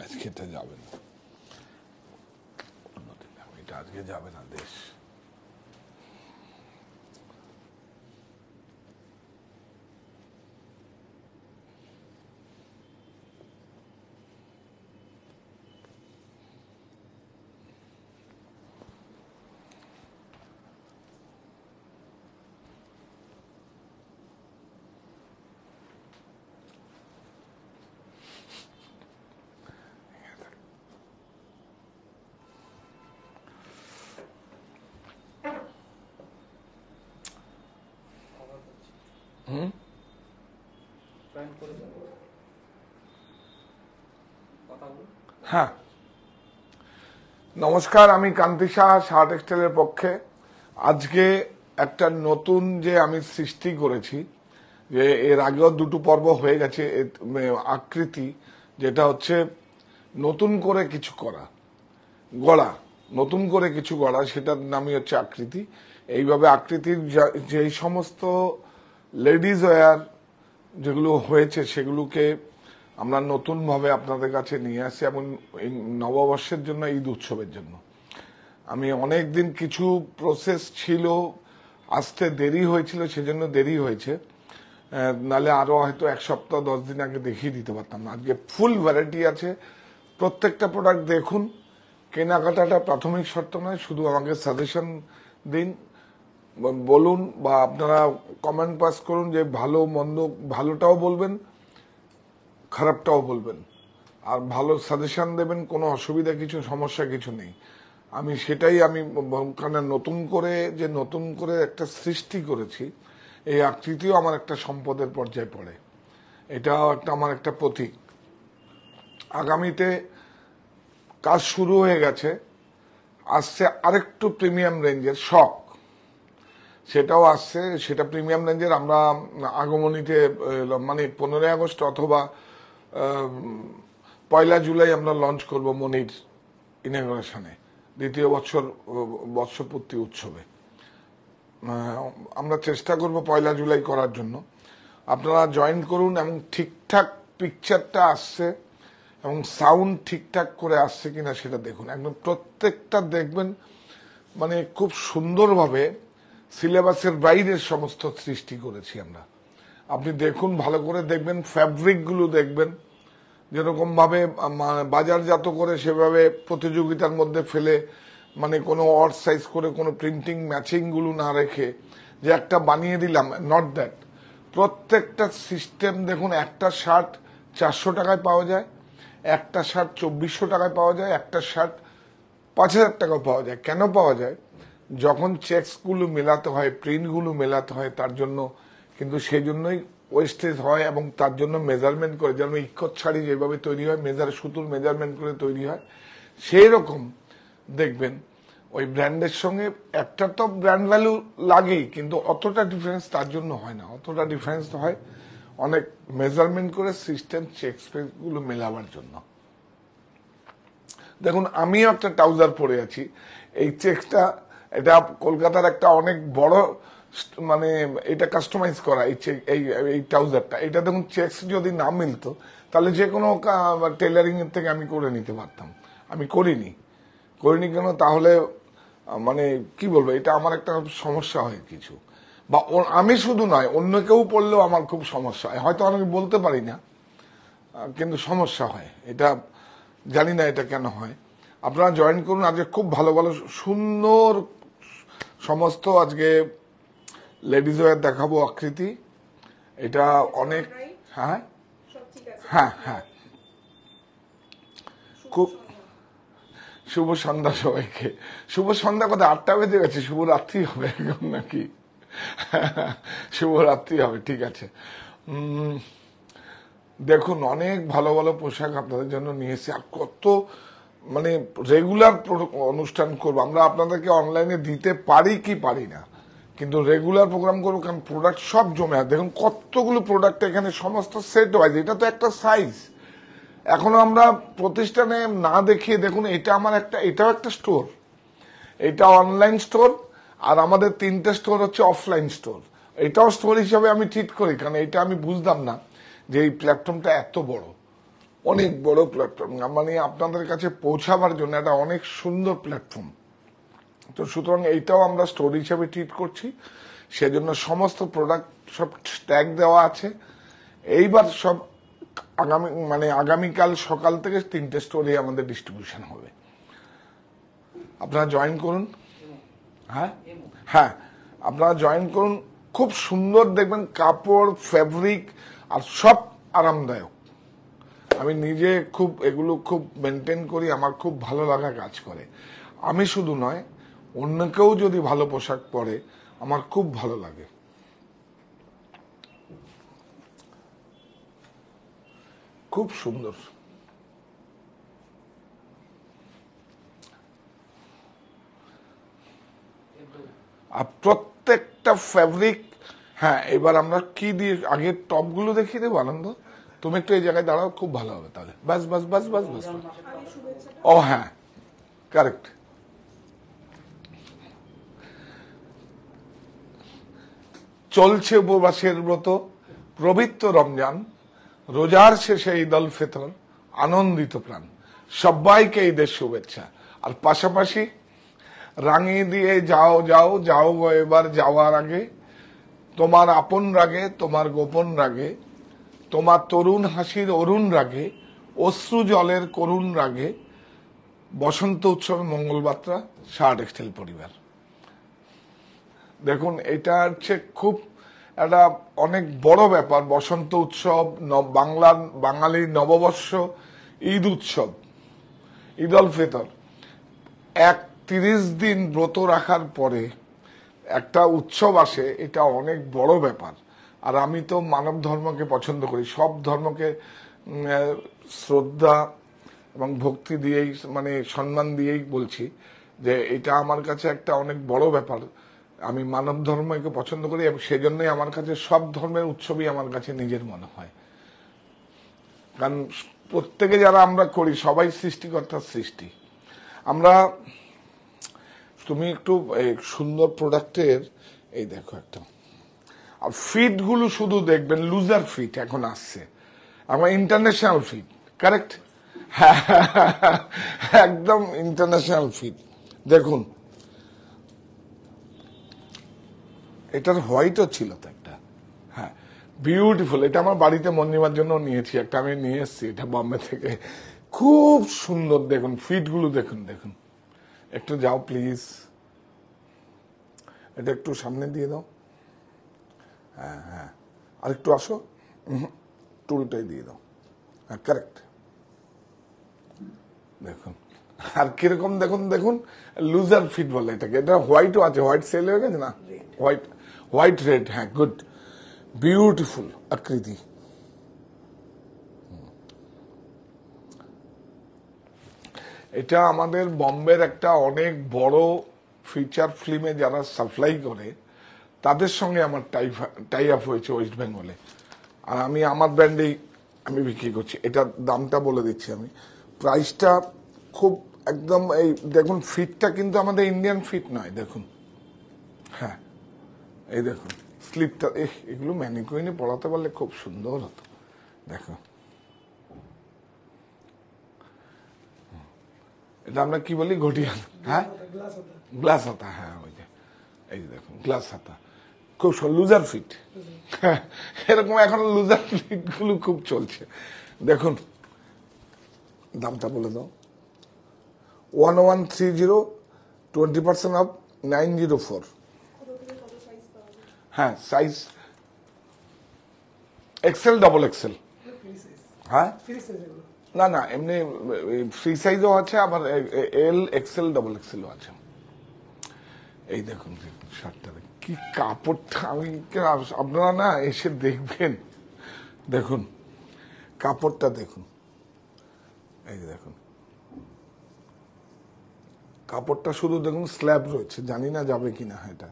আজকে এটা যাবে না, এটা আজকে যাবে না দেশ। হ্যাঁ, নমস্কার, আমি কান্তি সাহা, সাহা টেক্সটাইলের পক্ষে। আজকে একটা নতুন যে আমি সৃষ্টি করেছি, যে এর আগেও দুটো পর্ব হয়ে গেছে, আকৃতি, যেটা হচ্ছে নতুন করে কিছু করা, গড়া, নতুন করে কিছু গড়া, সেটার নামই হচ্ছে আকৃতি। এইভাবে আকৃতির যেই সমস্ত লেডিজ ওয়্যার যেগুলো হয়েছে সেগুলোকে আমরা নতুনভাবে আপনাদের কাছে নিয়ে আসি, এবং এই নববর্ষের জন্য, ঈদ উৎসবের জন্য। আমি অনেক দিন কিছু প্রসেস ছিল, আসতে দেরি হয়েছিল, সেজন্য দেরি হয়েছে, নালে আরো হয়তো এক সপ্তাহ 10 দিন আগে দেখিয়ে দিতে পারতাম না। আজকে ফুল ভ্যারাইটি আছে, প্রত্যেকটা প্রোডাক্ট দেখুন। কেনাকাটাটা প্রাথমিক শর্ত নয়, শুধু আমাকে সাজেশন দিন, বলুন, বা আপনারা কমেন্ট পাস করুন যে ভালো মন্দ, ভালোটাও বলবেন, খারাপটাও বলবেন, আর ভালো সাজেশন দেবেন। কোনো অসুবিধা কিছু, সমস্যা কিছু নেই। আমি সেটাই, আমি নতুন করে একটা সৃষ্টি করেছি, এই আকৃতিও আমার একটা সম্পদের পর্যায়ে পড়ে। এটাও আমার একটা প্রতীক। আগামীতে কাজ শুরু হয়ে গেছে, আসছে আরেকটু প্রিমিয়াম রেঞ্জের শখ, সেটাও আসছে। সেটা প্রিমিয়াম রেঞ্জের আমরা আগমনীতে, মানে 15 আগস্ট অথবা 1 জুলাই আমরা লঞ্চ করব মনির ইনগ্রেশনে, দ্বিতীয় বর্ষপূর্তি উৎসবে। আমরা চেষ্টা করব 1 জুলাই করার জন্য। আপনারা জয়েন করুন, এবং ঠিকঠাক পিকচারটা আসছে এবং সাউন্ড ঠিকঠাক করে আসছে কিনা সেটা দেখুন। একদম প্রত্যেকটা দেখবেন, মানে খুব সুন্দরভাবে সিলেবাসের বাইরের সমস্ত সৃষ্টি করেছি আমরা। আপনি দেখুন, ভালো করে দেখবেন, ফ্যাব্রিকগুলো দেখবেন, যেরকম ভাবে বাজারজাত করে, সেভাবে প্রতিযোগিতার মধ্যে ফেলে, মানে কোনো অড সাইজ করে, কোনো প্রিন্টিং ম্যাচিং গুলো না রেখে যে একটা বানিয়ে দিলাম, নট দ্যাট। প্রত্যেকটা সিস্টেম দেখুন। একটা শার্ট 400 টাকায় পাওয়া যায়, একটা শার্ট 2400 টাকায় পাওয়া যায়, একটা শার্ট 5000 টাকা পাওয়া যায়। কেন পাওয়া যায়? যখন চেক্স গুলো মেলাতে হয়, প্রিন্ট গুলো মেলাতে হয়, তার জন্য। কিন্তু সেই জন্যই ওয়েস্টেজ হয়, এবং তার জন্য মেজারমেন্ট করে, যেমন ইক্কত শাড়ি যেভাবে তৈরি হয়, সুতুর মেজারমেন্ট করে তৈরি হয়, সেই রকম দেখবেন ওই ব্র্যান্ডের সঙ্গে একটা তো ব্র্যান্ড ভ্যালু লাগেই, কিন্তু অতটা ডিফারেন্স তার জন্য হয় না। অতটা ডিফারেন্স হয় অনেক মেজারমেন্ট করে সিস্টেম চেক্স গুলো মেলাবার জন্য। দেখুন, আমিও একটা ট্রাউজার পরে আছি, এই চেক্সটা, এটা কলকাতার একটা অনেক বড়, মানে এটা কাস্টমাইজ করা, এই ট্রাউজারটা। এটা দেখুন, চেক্স যদি না মিলতো তাহলে যে কোনো টেলারিং এর থেকে আমি করে নিতে পারতাম। আমি করিনি কেন? তাহলে মানে কি বলবো, এটা আমার একটা সমস্যা হয় কিছু, বা আমি শুধু নয়, অন্য কেউ পড়লেও আমার খুব সমস্যা হয়। হয়তো আমি বলতে পারি না, কিন্তু সমস্যা হয়। এটা জানি না এটা কেন হয়। আপনারা জয়েন করুন। আজকে খুব ভালো ভালো সুন্দর সমস্ত আজকে লেডিজ ওয়্যার দেখাবো, আকৃতি। এটা অনেক, হ্যাঁ হ্যাঁ হ্যাঁ, খুব শুভ সন্ধ্যা সবাইকে। শুভ সন্ধ্যা কথা 8টা বেজে গেছে, শুভ রাত্রি হবে এখন নাকি? শুভ রাত্রি হবে, ঠিক আছে। দেখুন, অনেক ভালো ভালো পোশাক আপনাদের জন্য নিয়ে এসেছি। আর কত, মানে রেগুলার অনুষ্ঠান করবো আমরা, আপনাদেরকে অনলাইনে দিতে পারি কি পারি না, কিন্তু রেগুলার প্রোগ্রাম করবো, কারণ প্রোডাক্ট সব জমে আছে। দেখুন কতগুলো প্রোডাক্ট এখানে, সমস্ত সেট ওয়াইজ। এটা তো একটা সাইজ, এখনো আমরা প্রতিষ্ঠানে না দেখিয়ে, দেখুন এটা আমার একটা, এটাও একটা স্টোর, এটা অনলাইন স্টোর, আর আমাদের 3টে স্টোর হচ্ছে অফলাইন স্টোর। এটাও স্টোর হিসাবে আমি ট্রিট করি, কারণ এটা আমি বুঝতাম না যে এই প্ল্যাটফর্মটা এত বড়। অনেক বড় প্ল্যাটফর্ম, মানে আপনাদের কাছে পৌঁছাবার জন্য একটা অনেক সুন্দর প্ল্যাটফর্ম। তো সুতরাং এইটাও আমরা স্টোর হিসেবে ট্রিট করছি, সেজন্য সমস্ত প্রোডাক্ট সব ট্যাগ দেওয়া আছে। এইবার সব আগামীকাল সকাল থেকে 3টে স্টোরে আমাদের ডিস্ট্রিবিউশন হবে। আপনারা জয়েন করুন। হ্যাঁ হ্যাঁ, আপনারা জয়েন করুন। খুব সুন্দর দেখবেন কাপড়, ফ্যাব্রিক আর সব আরামদায়ক। আমি নিজে খুব এগুলো খুব মেনটেন করি, আমার খুব ভালো লাগা কাজ করে। আমি শুধু নয়, অন্য কেউ যদি ভালো পোশাক পরে আমার খুব ভালো লাগে। খুব সুন্দর। আর প্রত্যেকটা ফ্যাব্রিক। হ্যাঁ, এবার আমরা কি দিয়ে আগে টপগুলো দেখিয়ে দেবো। আনন্দ, তুমি একটু এই জায়গায় দাঁড়াও, খুব ভালো হবে তাহলে। বাস বাস বাস বাস বাস। ও হ্যাঁ, কারেক্ট। চলছে উপবাসের ব্রত, পবিত্র রমজান, রোজার শেষে ঈদ উল ফিতর, আনন্দিত প্রাণ, সবাইকে ঈদের শুভেচ্ছা। আর পাশাপাশি রাঙিয়ে দিয়ে যাও যাও যাও গো এবার যাওয়ার আগে, তোমার আপন রাগে তোমার গোপন রাগে, তোমার তরুণ হাসির অরুণ রাগে, অশ্রু জলের করুণ রাগে, বসন্ত উৎসবে মঙ্গলবার্তা, শাহ টেক্সটাইল পরিবার। দেখুন, এটা হচ্ছে খুব একটা অনেক বড় ব্যাপার। বসন্ত উৎসব, বাঙালির নববর্ষ, ঈদ উৎসব, ঈদ উল ফিতর, 30 দিন ব্রত রাখার পরে একটা উৎসব আসে, এটা অনেক বড় ব্যাপার। আর আমি তো মানব ধর্মকে পছন্দ করি, সব ধর্মকে শ্রদ্ধা এবং ভক্তি দিয়েই, মানে সম্মান দিয়েই বলছি যে এটা আমার কাছে একটা অনেক বড় ব্যাপার। আমি মানব ধর্মকে পছন্দ করি এবং সেজন্যই আমার কাছে সব ধর্মের উৎসবই আমার কাছে নিজের মনে হয়। কারণ প্রত্যেকে যারা আমরা করি সবাই সৃষ্টিকর্তার সৃষ্টি। আমরা, তুমি একটু সুন্দর প্রোডাক্টের এই দেখো একটা, আর ফিট গুলো শুধু দেখবেন, লুজার ফিট এখন আসছে, আমার ইন্টারন্যাশনাল ফিট। কারেক্ট, একদম ইন্টারন্যাশনাল ফিট। দেখুন, এটার হোয়াইটও ছিল তো একটা। হ্যাঁ, বিউটিফুল। এটা আমার বাড়িতে মন্দিমার জন্য নিয়েছি একটা, আমি নিয়ে এসেছি এটা বম্বে থেকে। খুব সুন্দর। দেখুন ফিট গুলো, দেখুন দেখুন। একটু যাও প্লিজ, এটা একটু সামনে দিয়ে দাও। হ্যাঁ হ্যাঁ, আর একটু আসো, টুলটাই দিয়ে দাও। হ্যাঁ, কারেক্ট। দেখুন, আর কিরকম দেখুন, দেখুন লুজার ফিট বলে এটাকে। এটা হোয়াইটও আছে, হোয়াইট সেল হয়ে গেছে না, হোয়াইট হোয়াইট রেড। হ্যাঁ, গুড, বিউটিফুল আকৃতি। এটা আমাদের বম্বের একটা অনেক বড় ফিচার ফিল্মে যারা সাপ্লাই করে তাদের সঙ্গে আমার টাই আপ হয়েছে ওয়েস্ট বেঙ্গলে। আর আমি আমার ব্র্যান্ডেই আমি বিক্রি করছি। এটার দামটা বলে দিচ্ছি আমি, প্রাইসটা খুব একদম। এই দেখুন ফিটটা কিন্তু আমাদের ইন্ডিয়ান ফিট নয়, দেখুন। হ্যাঁ, এই দেখুন স্লিপটা, এগুলো ম্যানিকুইনে পড়াতে পারলে খুব সুন্দর হতো। দেখো, এটা আমরা কি বলি, ঘটিয়া। হ্যাঁ, গ্লাস হাতা। হ্যাঁ, ওই যে এই দেখুন গ্লাস হাতা, খুব লুজার ফিট। এরকম এখন লুজার ফিট গুলো খুব চলছে। দেখুন, দামটা বলে দাও। 1130, 20% অফ 904। হ্যাঁ, সাইজ এক্সেল, ডবল এক্সেল। হ্যাঁ, না না, এমনি ফ্রি সাইজও আছে, আবার এল, এক্সেল, ডবল এক্সেলও আছে। এই দেখুন শার্টটা, কি কাপড়টা, আমি আপনারা না এসে দেখবেন। দেখুন কাপড়টা, দেখুন এই দেখুন কাপড়টা, শুধু দেখুন স্ল্যাব রয়েছে, জানি না যাবে কিনা। এটা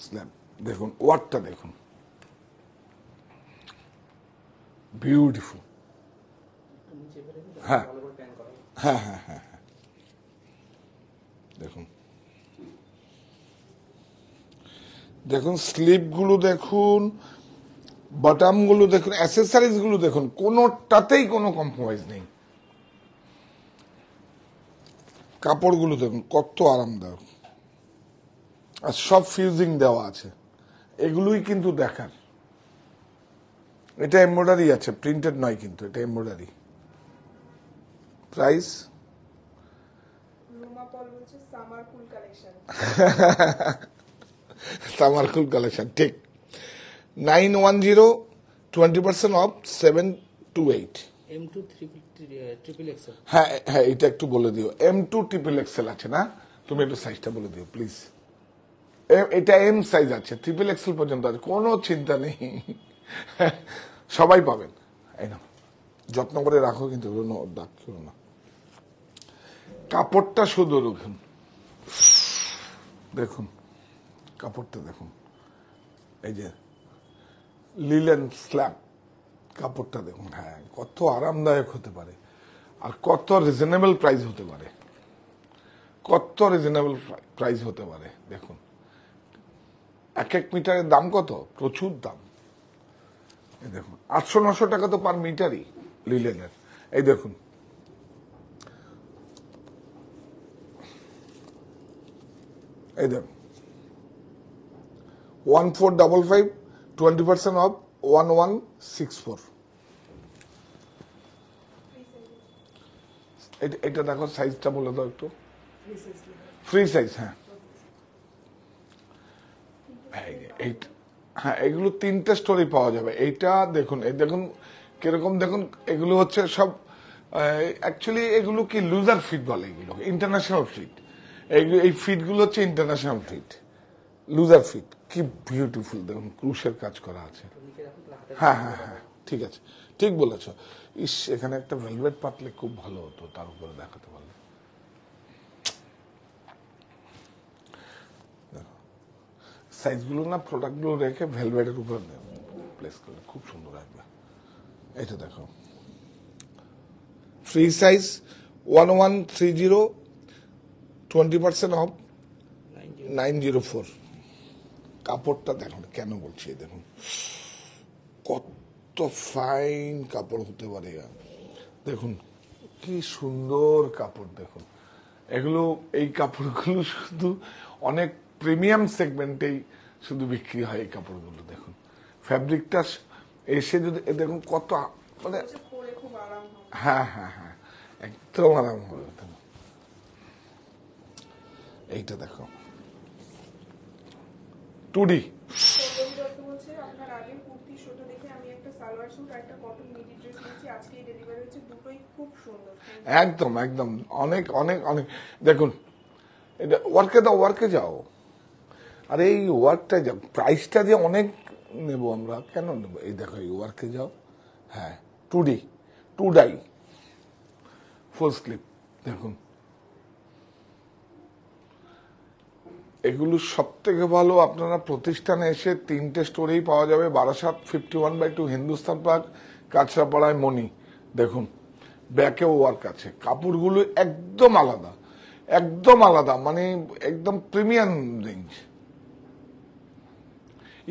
স্ল্যাব, দেখুন ওয়ার্কটা দেখুন, বিউটিফুল। হ্যাঁ হ্যাঁ হ্যাঁ হ্যাঁ, দেখুন দেখুন স্লিপগুলো দেখুন, বটম গুলো দেখুন, অ্যাসেসরিজ গুলো দেখুন, কোনোটাতেই কোনো কম্প্রোমাইজ নেই। কাপড়গুলো দেখুন কত আরামদায়ক, আর সব ফিউজিং দেওয়া আছে, এগুলোই কিন্তু দেখার। এটা এমব্রয়ডারি আছে, প্রিন্টেড নয় কিন্তু, এটা এমব্রয়ডারি। প্রাইস সামারকুল কালেকশন, ঠিক। 910, 20% অফ, 728। M2 triple Excel. হ্যাঁ হ্যাঁ, এটা একটু বলে দিও। M2 ট্রিপল এক্সেল আছে না, তুমি একটু সাইজটা বলে দিও প্লিজ। এটা এম সাইজ আছে, ট্রিপল এক্সেল পর্যন্ত আছে, কোনো চিন্তা নেই, সবাই পাবেন। এই না, যত্ন করে রাখো কিন্তু ডাক করো না। কাপড়টা শুধু দেখুন, দেখুন কাপড়টা দেখুন, এই যে লিলেন স্ল্যাব কাপড়টা দেখুন। হ্যাঁ, কত আরামদায়ক হতে পারে, আর কত রিজনেবল প্রাইস হতে পারে, কত রিজনেবল প্রাইস হতে পারে। দেখুন এক এক মিটারের দাম কত, প্রচুর দাম। এই দেখুন 800-900 টাকা তো পার মিটারই লিলেনের। এই দেখুন, এই দেখুন 1455, 20% অফ, 1164। এটা দেখো, সাইজটা বলে দাও একটু। ফ্রি সাইজ, হ্যাঁ। হ্যাঁ, এগুলো 3টে স্টোরি পাওয়া যাবে। এইটা দেখুন, এই দেখুন কিরকম, দেখুন এগুলো হচ্ছে সব অ্যাকচুয়ালি এগুলো কি লুজার ফিট বলে, এগুলো ইন্টারন্যাশনাল ফিট। এই ফিট গুলো হচ্ছে ইন্টারন্যাশনাল ফিট, লুজার ফিট। কি বিউটিফুল, দেখুন ক্রুশের কাজ করা আছে। হ্যাঁ হ্যাঁ হ্যাঁ, ঠিক আছে, ঠিক বলেছ। ইস, এখানে একটা ভেলভেট পাতলে খুব ভালো হতো, তার উপরে দেখাতে পারলে। সাইজগুলো না, প্রোডাক্টগুলো রেখে ভেলভেটের উপর প্লেস করলে খুব সুন্দর আসবে। এটা দেখো, ফ্রি সাইজ 1130, 20% অফ, 904। কাপড়টা দেখুন, কেন বলছি, দেখুন কত ফাইন কাপড় হতে পারে। দেখুন কি সুন্দর কাপড়, দেখুন এগুলো, এই কাপড়গুলো শুধু অনেক প্রিমিয়াম সেগমেন্টেই শুধু বিক্রি হয় এই কাপড়গুলো। দেখুন ফ্যাব্রিকটা এসে যদি দেখুন কত, মানে হ্যাঁ হ্যাঁ হ্যাঁ, একদম আরাম হবে। এইটা দেখো 2D, একদম একদম, অনেক অনেক অনেক। দেখুন এটা ওয়ার্কে দাও, ওয়ার্কে যাও। আর এই ওয়ার্কটা যা, প্রাইসটা যে অনেক নেব আমরা, কেন নেব? এই দেখো, এই ওয়ার্কে যাও। হ্যাঁ, 2D, 2 ডাই, ফুল স্লিপ। দেখুন এগুলো সব থেকে ভালো। আপনারা প্রতিষ্ঠানে এসে 3টে স্টোরেই পাওয়া যাবে। বারাসাত 51/2 হিন্দুস্তান পার্ক, কাঁচরাপাড়ায় মণি। দেখুন ব্যাকেও ওয়ার্ক আছে, কাপড়গুলো একদম আলাদা, একদম আলাদা, মানে একদম প্রিমিয়াম রেঞ্জ।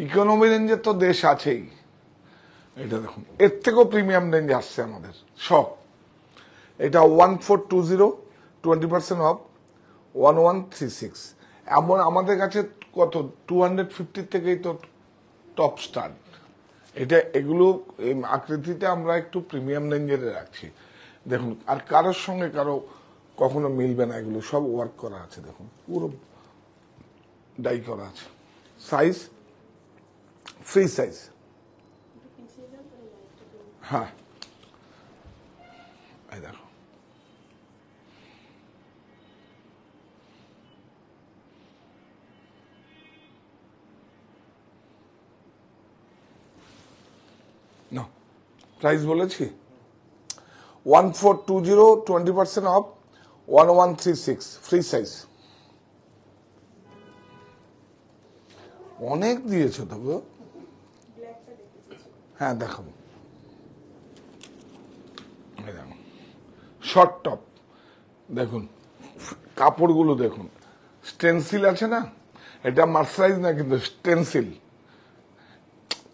ইকোনমি রেঞ্জের তো দেশ আছেই, এটা দেখুন এর থেকেও প্রিমিয়াম রেঞ্জ আসছে আমাদের সব। এটা 1420, 20% অফ, 1136। এমন আমাদের কাছে কত 250 থেকেই তো টপ স্টার্ট। এটা এগুলো আকৃতিতে আমরা একটু প্রিমিয়াম রেঞ্জের রাখছি। দেখুন, আর কারোর সঙ্গে কারো কখনো মিলবে না, এগুলো সব ওয়ার্ক করা আছে। দেখুন পুরো ডাই করা আছে। সাইজ ফ্রি সাইজ, হ্যাঁ। এই দেখো, না প্রাইস বলেছি 1420, 20% অফ, 1136, ফ্রি সাইজ। অনেক দিয়েছো তবে, হ্যাঁ দেখাবো। শর্ট টপ দেখুন, কাপড়গুলো দেখুন, স্টেনসিল আছে না, এটা মার্সারাইজ না কিন্তু স্টেনসিল।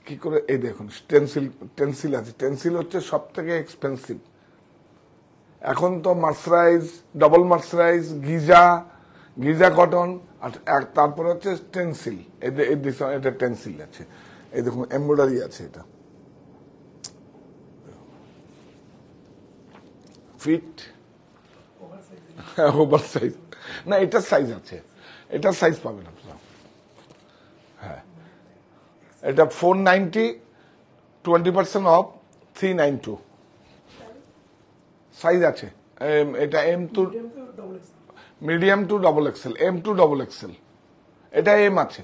কি করে, এই দেখুন টেন্সিল, টেন্সিল আছে। টেন্সিল হচ্ছে সব থেকে এক্সপেন্সিভ এখন তো। Mercerise, double mercerise, Giza cotton, আর তারপরে হচ্ছে টেন্সিল। এটা টেন্সিল আছে, এই দেখুন এমব্রয়ডারি আছে। এটা ফিট, ওভার সাইজ না, এটার সাইজ আছে, এটার সাইজ পাবেন আপনারা। হ্যাঁ, এটা 490, 20% অফ 392 সাইজ আছে। এটা M2, medium to double XL, M2 double XL, এটা M আছে।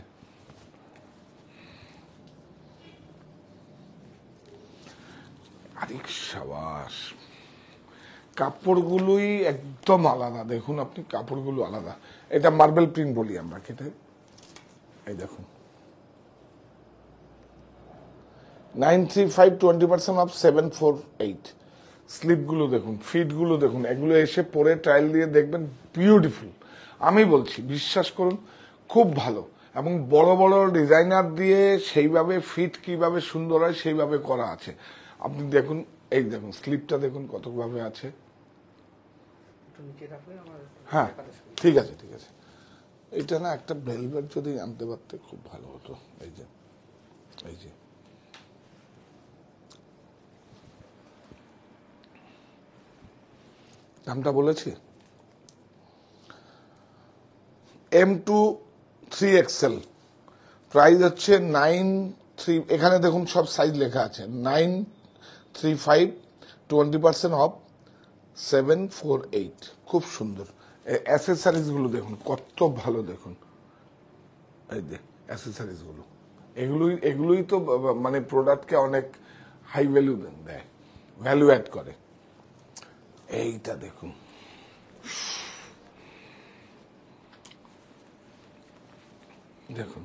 আরে সাবাস, কাপড়গুলোই একদম আলাদা। দেখুন আপনি, কাপড়গুলো আলাদা। এটা মার্বেল প্রিন্ট বলি আমরা কেটে। এই দেখুন 935, 20% অফ 748। স্লিপগুলো দেখুন, ফিটগুলো দেখুন, এগুলো এসে পরে ট্রায়াল দিয়ে দেখবেন, বিউটিফুল। আমি বলছি, বিশ্বাস করুন, খুব ভালো। এবং বড় বড় ডিজাইনার দিয়ে সেইভাবে ফিট কিভাবে সুন্দর হয় সেইভাবে করা আছে। আপনি দেখুন, এই দেখুন স্লিপটা দেখুন কতভাবে আছে। হ্যাঁ, ঠিক আছে, ঠিক আছে। এটা না একটা ভেলভেট যদি আনতে পারতে খুব ভালো হতো। এই যে, এই যে দামটা বলেছি, M2 3XL, প্রাইস হচ্ছে 93। এখানে দেখুন সব সাইজ লেখা আছে। 935, 20% অফ 748। খুব সুন্দর। অ্যাসেসারিজ গুলো দেখুন কত ভালো। দেখুন এই যে অ্যাসেসারিজ গুলো, এগুলোই তো মানে প্রোডাক্টকে অনেক হাই ভ্যালু দেয়, ভ্যালু অ্যাড করে। এইটা দেখুন, দেখুন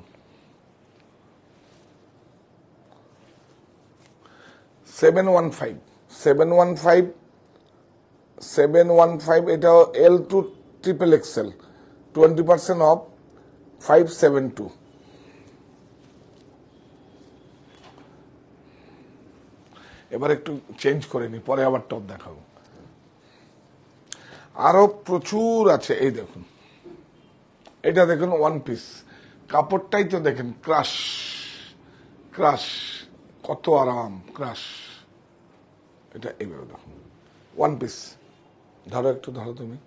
715, 715, এটাও L2 ট্রিপল এক্সেল, 20% অফ 572। এবার একটু চেঞ্জ করে নি, পরে আবার টপ দেখাবো। আরো প্রচুর আছে। এই দেখুন, এটা দেখুন ওয়ান পিস, কাপড়টাই তো দেখেন, ক্রাশ ক্রাশ, কত আরাম, ক্রাশ। এটা এইভাবে দেখুন, ওয়ান পিস। ধরো একটু, ধরো তুমি,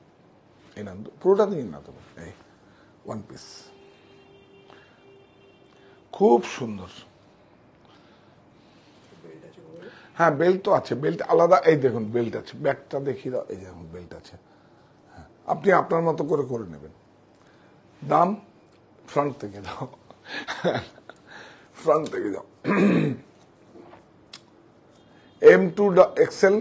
এই না পুরোটা দিন না তুমি, এই ওয়ান পিস, খুব সুন্দর। হ্যাঁ, বেল্ট তো আছে, বেল্ট আলাদা। এই দেখুন বেল্ট আছে, ব্যাগটা দেখিয়ে দাও। এই দেখুন বেল্ট আছে। হ্যাঁ, আপনি আপনার মতো করে করে নেবেন। দাম ফ্রন্ট থেকে দাও, ফ্রন্ট থেকে দাও। M2 XL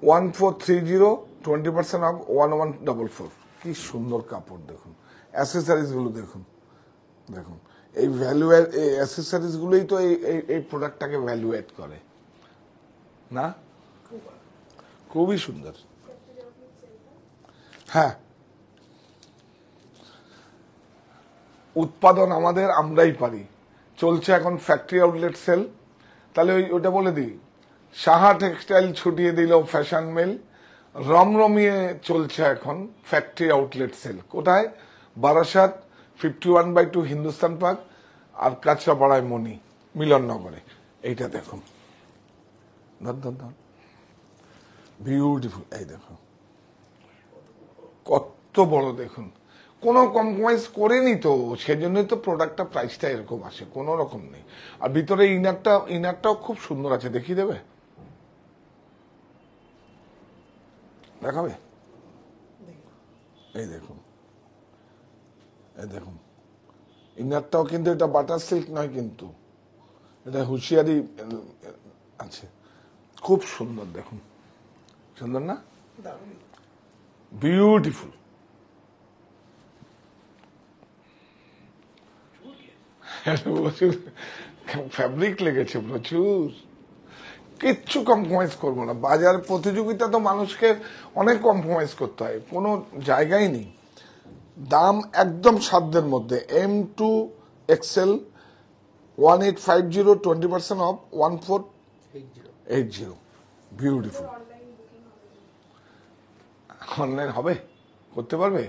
1430, 20% of 1144। কি সুন্দর কাপড় দেখুন, অ্যাসেসারিজ গুলো দেখুন। দেখুন এই ভ্যালু, এই অ্যাসেসারিজ গুলোই তো এই প্রোডাক্টটাকে ভ্যালু অ্যাড করে না। খুবই সুন্দর। হ্যাঁ, উৎপাদন আমাদের, আমরাই পারি। চলছে এখন ফ্যাক্টরি আউটলেট সেল। তাহলে ওটা বলে দিই, সাহা টেক্সটাইল ছুটিয়ে দিল ফ্যাশন মেল, রমরমিয়ে চলছে এখন ফ্যাক্টরি আউটলেট সেল। কোথায়? বারাসাত, 51/2 হিন্দুস্তান পার্ক, আর কাঁচরাপাড়ায় মণি, মিলননগরে। এইটা দেখুন, বিউটিফুল। এই দেখুন কত বড়, দেখুন কোনো কম্প্রোমাইজ করেনি তো, সেজন্যই তো প্রোডাক্টটা প্রাইসটা এরকম আসে, কোনো রকম নেই। আর ভিতরে ইনারটাও খুব সুন্দর আছে, দেখিয়ে দেবে, দেখাবে। এই দেখুন, এই দেখুন ইনারটাও, কিন্তু এটা বাটার সিল্ক নয়, কিন্তু এটা হুঁশিয়ারি আছে। খুব সুন্দর, দেখুন সুন্দর না, বিউটিফুল। প্রচুর ফ্যাব্রিক লেগেছে, প্রচুর। কিচ্ছু কম্প্রোমাইজ করবো না। বাজার প্রতিযোগিতা তো মানুষকে অনেক কম্প্রোমাইজ করতে হয়, কোনো জায়গায় নেই। দাম একদম সাধ্যের মধ্যে। M2 XL 1850, 20% off, 1480. Beautiful. Online হবে, করতে পারবে?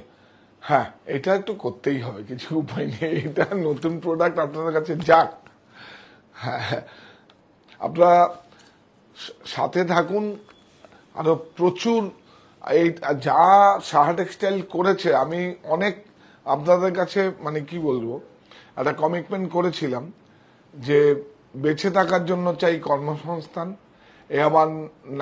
হ্যাঁ, এটা একটু করতেই হবে, কিছু উপায় নেই। এটা নতুন প্রোডাক্ট আপনাদের কাছে যাক। হ্যাঁ, আপনারা সাথে থাকুন। আরো প্রচুর এই যা সাহা টেক্সটাইল করেছে, আমি অনেক আপনাদের কাছে মানে কি বলবো, একটা কমিটমেন্ট করেছিলাম যে বেঁচে থাকার জন্য চাই কর্মসংস্থান, এ আবার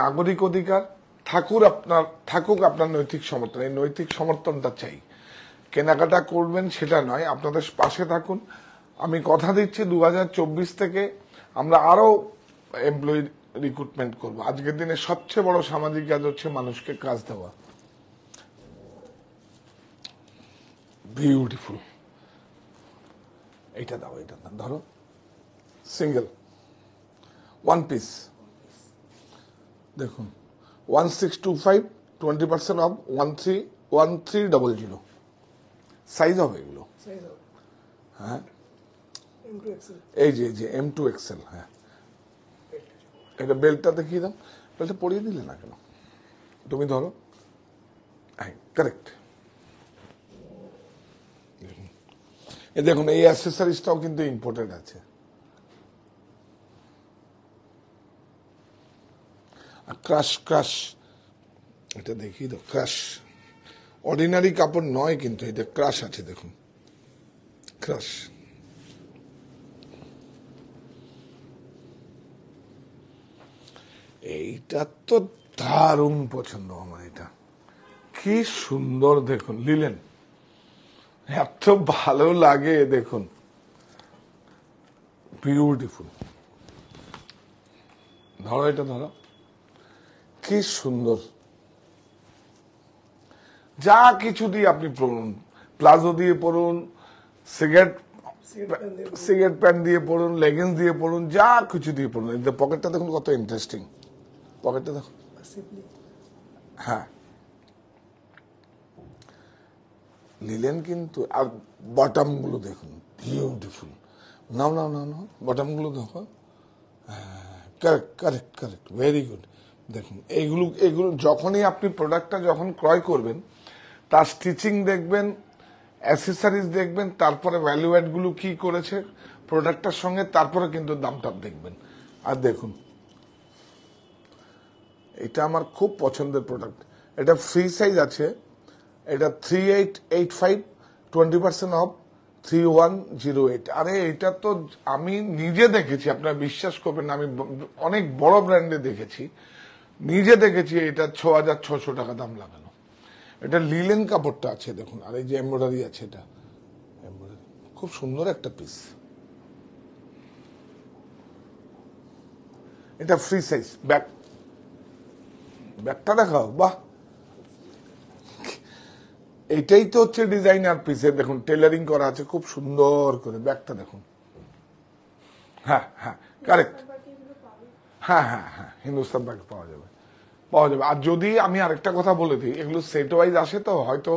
নাগরিক অধিকার, থাকুক আপনার নৈতিক সমর্থন। এই নৈতিক সমর্থনটা চাই। কেনাকাটা করবেন সেটা নয়, আপনাদের পাশে থাকুন। আমি কথা দিচ্ছি 2024 থেকে আমরা আরো এমপ্লয়ি রিক্রুটমেন্ট করব। আজকের দিনে সবচেয়ে বড় সামাজিক কাজ হচ্ছে মানুষকে কাজ দেওয়া। বিউটিফুল। এইটা দাও, এটা দাও, ধরো, সিঙ্গেল, ওয়ান পিস। দেখুন, 1625, 20% অফ, 1300। সাইজ হবে এগুলো। হ্যাঁ, এই যে M2 XL। হ্যাঁ, এটা বেল্টটা দেখিয়ে দাও। বেল্টটা পরিয়ে দিলে না কেন? তুমি ধরো। হ্যাঁ, কারেক্ট। দেখুন, এই অ্যাক্সেসরিজটাও কিন্তু ইম্পোর্টেড আছে। ক্রাশ, এটা দেখিয়ে দাও। ক্রাশ অর্ডিনারি কাপড় নয়, কিন্তু এটা ক্রাশ আছে। দেখুন, ক্রাশ। এইটা তো দারুণ পছন্দ আমার। এটা কি সুন্দর, দেখুন, লিলেন, এত ভালো লাগে। দেখুন, বিউটিফুল। ধরো, এটা ধরো, কি সুন্দর। যা কিছু দিয়ে আপনি পড়ুন, প্লাজো দিয়ে পড়ুন, সিগারেট প্যান্ট দিয়ে পড়ুন, লেগিংস দিয়ে পড়ুন, যা কিছু দিয়ে পড়ুন। পকেটটা দেখুন কত ইন্টারেস্টিং। পকেটটা দেখুন। হ্যাঁ, লিলেন কিন্তু। আর বটম গুলো দেখুন, বিউটিফুল। নাও, বটম গুলো দেখো। Correct, very good. দেখুন, এইগুলো যখনই আপনি প্রোডাক্টটা যখন ক্রয় করবেন, তার স্টিচিং দেখবেন, অ্যাক্সেসরিজ দেখবেন, তারপরে ভ্যালু অ্যাড গুলো কি করেছে প্রোডাক্টটার সঙ্গে, তারপরে কিন্তু দামটা দেখবেন। আর দেখুন, এটা আমার খুব পছন্দের প্রোডাক্ট। এটা ফ্রি সাইজ আছে। এটা 3885, 20% অফ, 3108। আরে এটা তো আমি নিজে দেখেছি, আপনারা বিশ্বাস করবেন না, আমি অনেক বড় ব্র্যান্ডে দেখেছি, নিজে দেখেছি এটা 6600 টাকা দাম লাগানো। এটা লিলেন কাপড়টা আছে দেখুন। আর এই যে এমব্রয়ডারি আছে, এটা এমব্রয়ডারি, খুব সুন্দর একটা পিস। এটা ফ্রি সাইজ। ব্যাগটা দেখাও, বাহ, এইটাই তো হচ্ছে ডিজাইনার পিসে। দেখুন, টেলারিং করা আছে খুব সুন্দর করে। ব্যাগটা দেখুন। হ্যাঁ, কারেক্ট। হ্যাঁ, হিন্দুস্তান ব্যাগ পাওয়া যাবে। আর যদি আমি আরেকটা কথা বলে দিই, এগুলো সেট ওয়াইজ আসে, তো হয়তো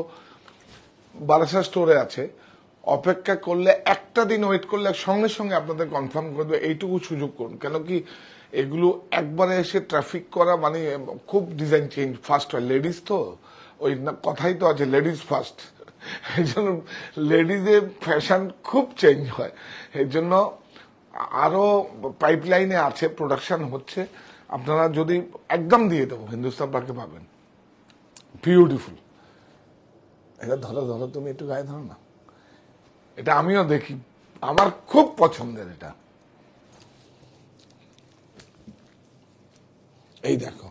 বারাসা স্টোরে আছে। অপেক্ষা করলে, একটা দিন ওয়েট করলে সঙ্গে সঙ্গে আপনাদের কনফার্ম করে দেবে। এইটুকু সুযোগ করুন, কেন কি এগুলো একবারে এসে ট্রাফিক করা মানে খুব ডিজাইন চেঞ্জ ফার্স্ট হয়। লেডিস তো, ওই কথাই তো আছে, লেডিস ফার্স্ট। এই জন্য লেডিজের ফ্যাশন খুব চেঞ্জ হয়। এই জন্য আরো পাইপলাইনে আছে, প্রোডাকশন হচ্ছে। আপনারা যদি একদম দিয়ে দেবো, হিন্দুস্তান পার্কে পাবেন। বিউটিফুল। এটা ধরো, তুমি একটু গায়ে ধরো না। এটা আমিও দেখি, আমার খুব পছন্দের। এটা এই দেখো,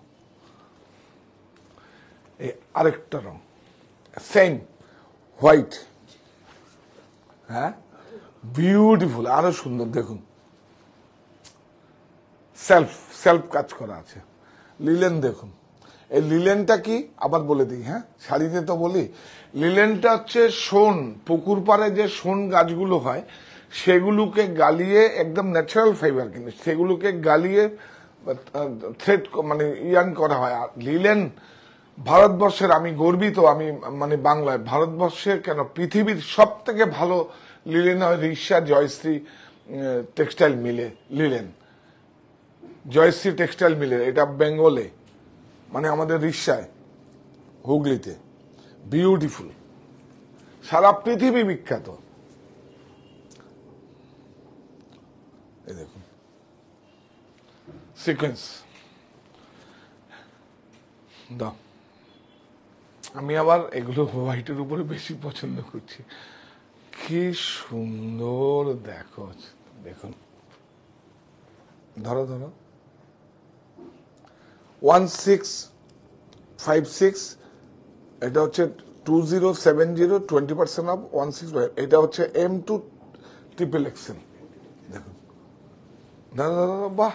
এই আরেকটা রং, সেম হোয়াইট। হ্যাঁ, বিউটিফুল, আরো সুন্দর। দেখুন, সেলফ কাজ করা আছে। লিলেন দেখুন। এই লিলেনটা কি আবার বলে দিই। হ্যাঁ, শাড়িতে তো বলি, লিলেনটা হচ্ছে শোন, পুকুর পাড়ে যে শোন গাছগুলো হয়, সেগুলোকে গালিয়ে, একদম ন্যাচারাল ফাইবার, কিন্তু সেগুলোকে গালিয়ে থ্রেড মানে ইয়ান করা হয়। আর লিলেন ভারতবর্ষের, আমি গর্বিত, আমি মানে বাংলায়, ভারতবর্ষের কেন পৃথিবীর সব থেকে ভালো লিলেন হয় ঋষা, জয়শ্রী, টেক্সটাইল মিলে নিলেন, জয়শ্রী টেক্সটাইল মিলে, এটা বেঙ্গলে, মানে আমাদের রিসায়, হুগলিতে, বিউটিফুল, সারা পৃথিবী বিখ্যাত। এই দেখুন সিকোয়েন্স দাও। আমি আবার এগুলো হোয়াইটের উপরে বেশি পছন্দ করছি। কি সুন্দর দেখো, দেখুন, ধরো ধরো, 1656, এটা হচ্ছে 2070, 20% অফ 165, এটা হচ্ছে M2 ট্রিপল এক্সেল। দেখুন, ধরো ধরো, বাহ,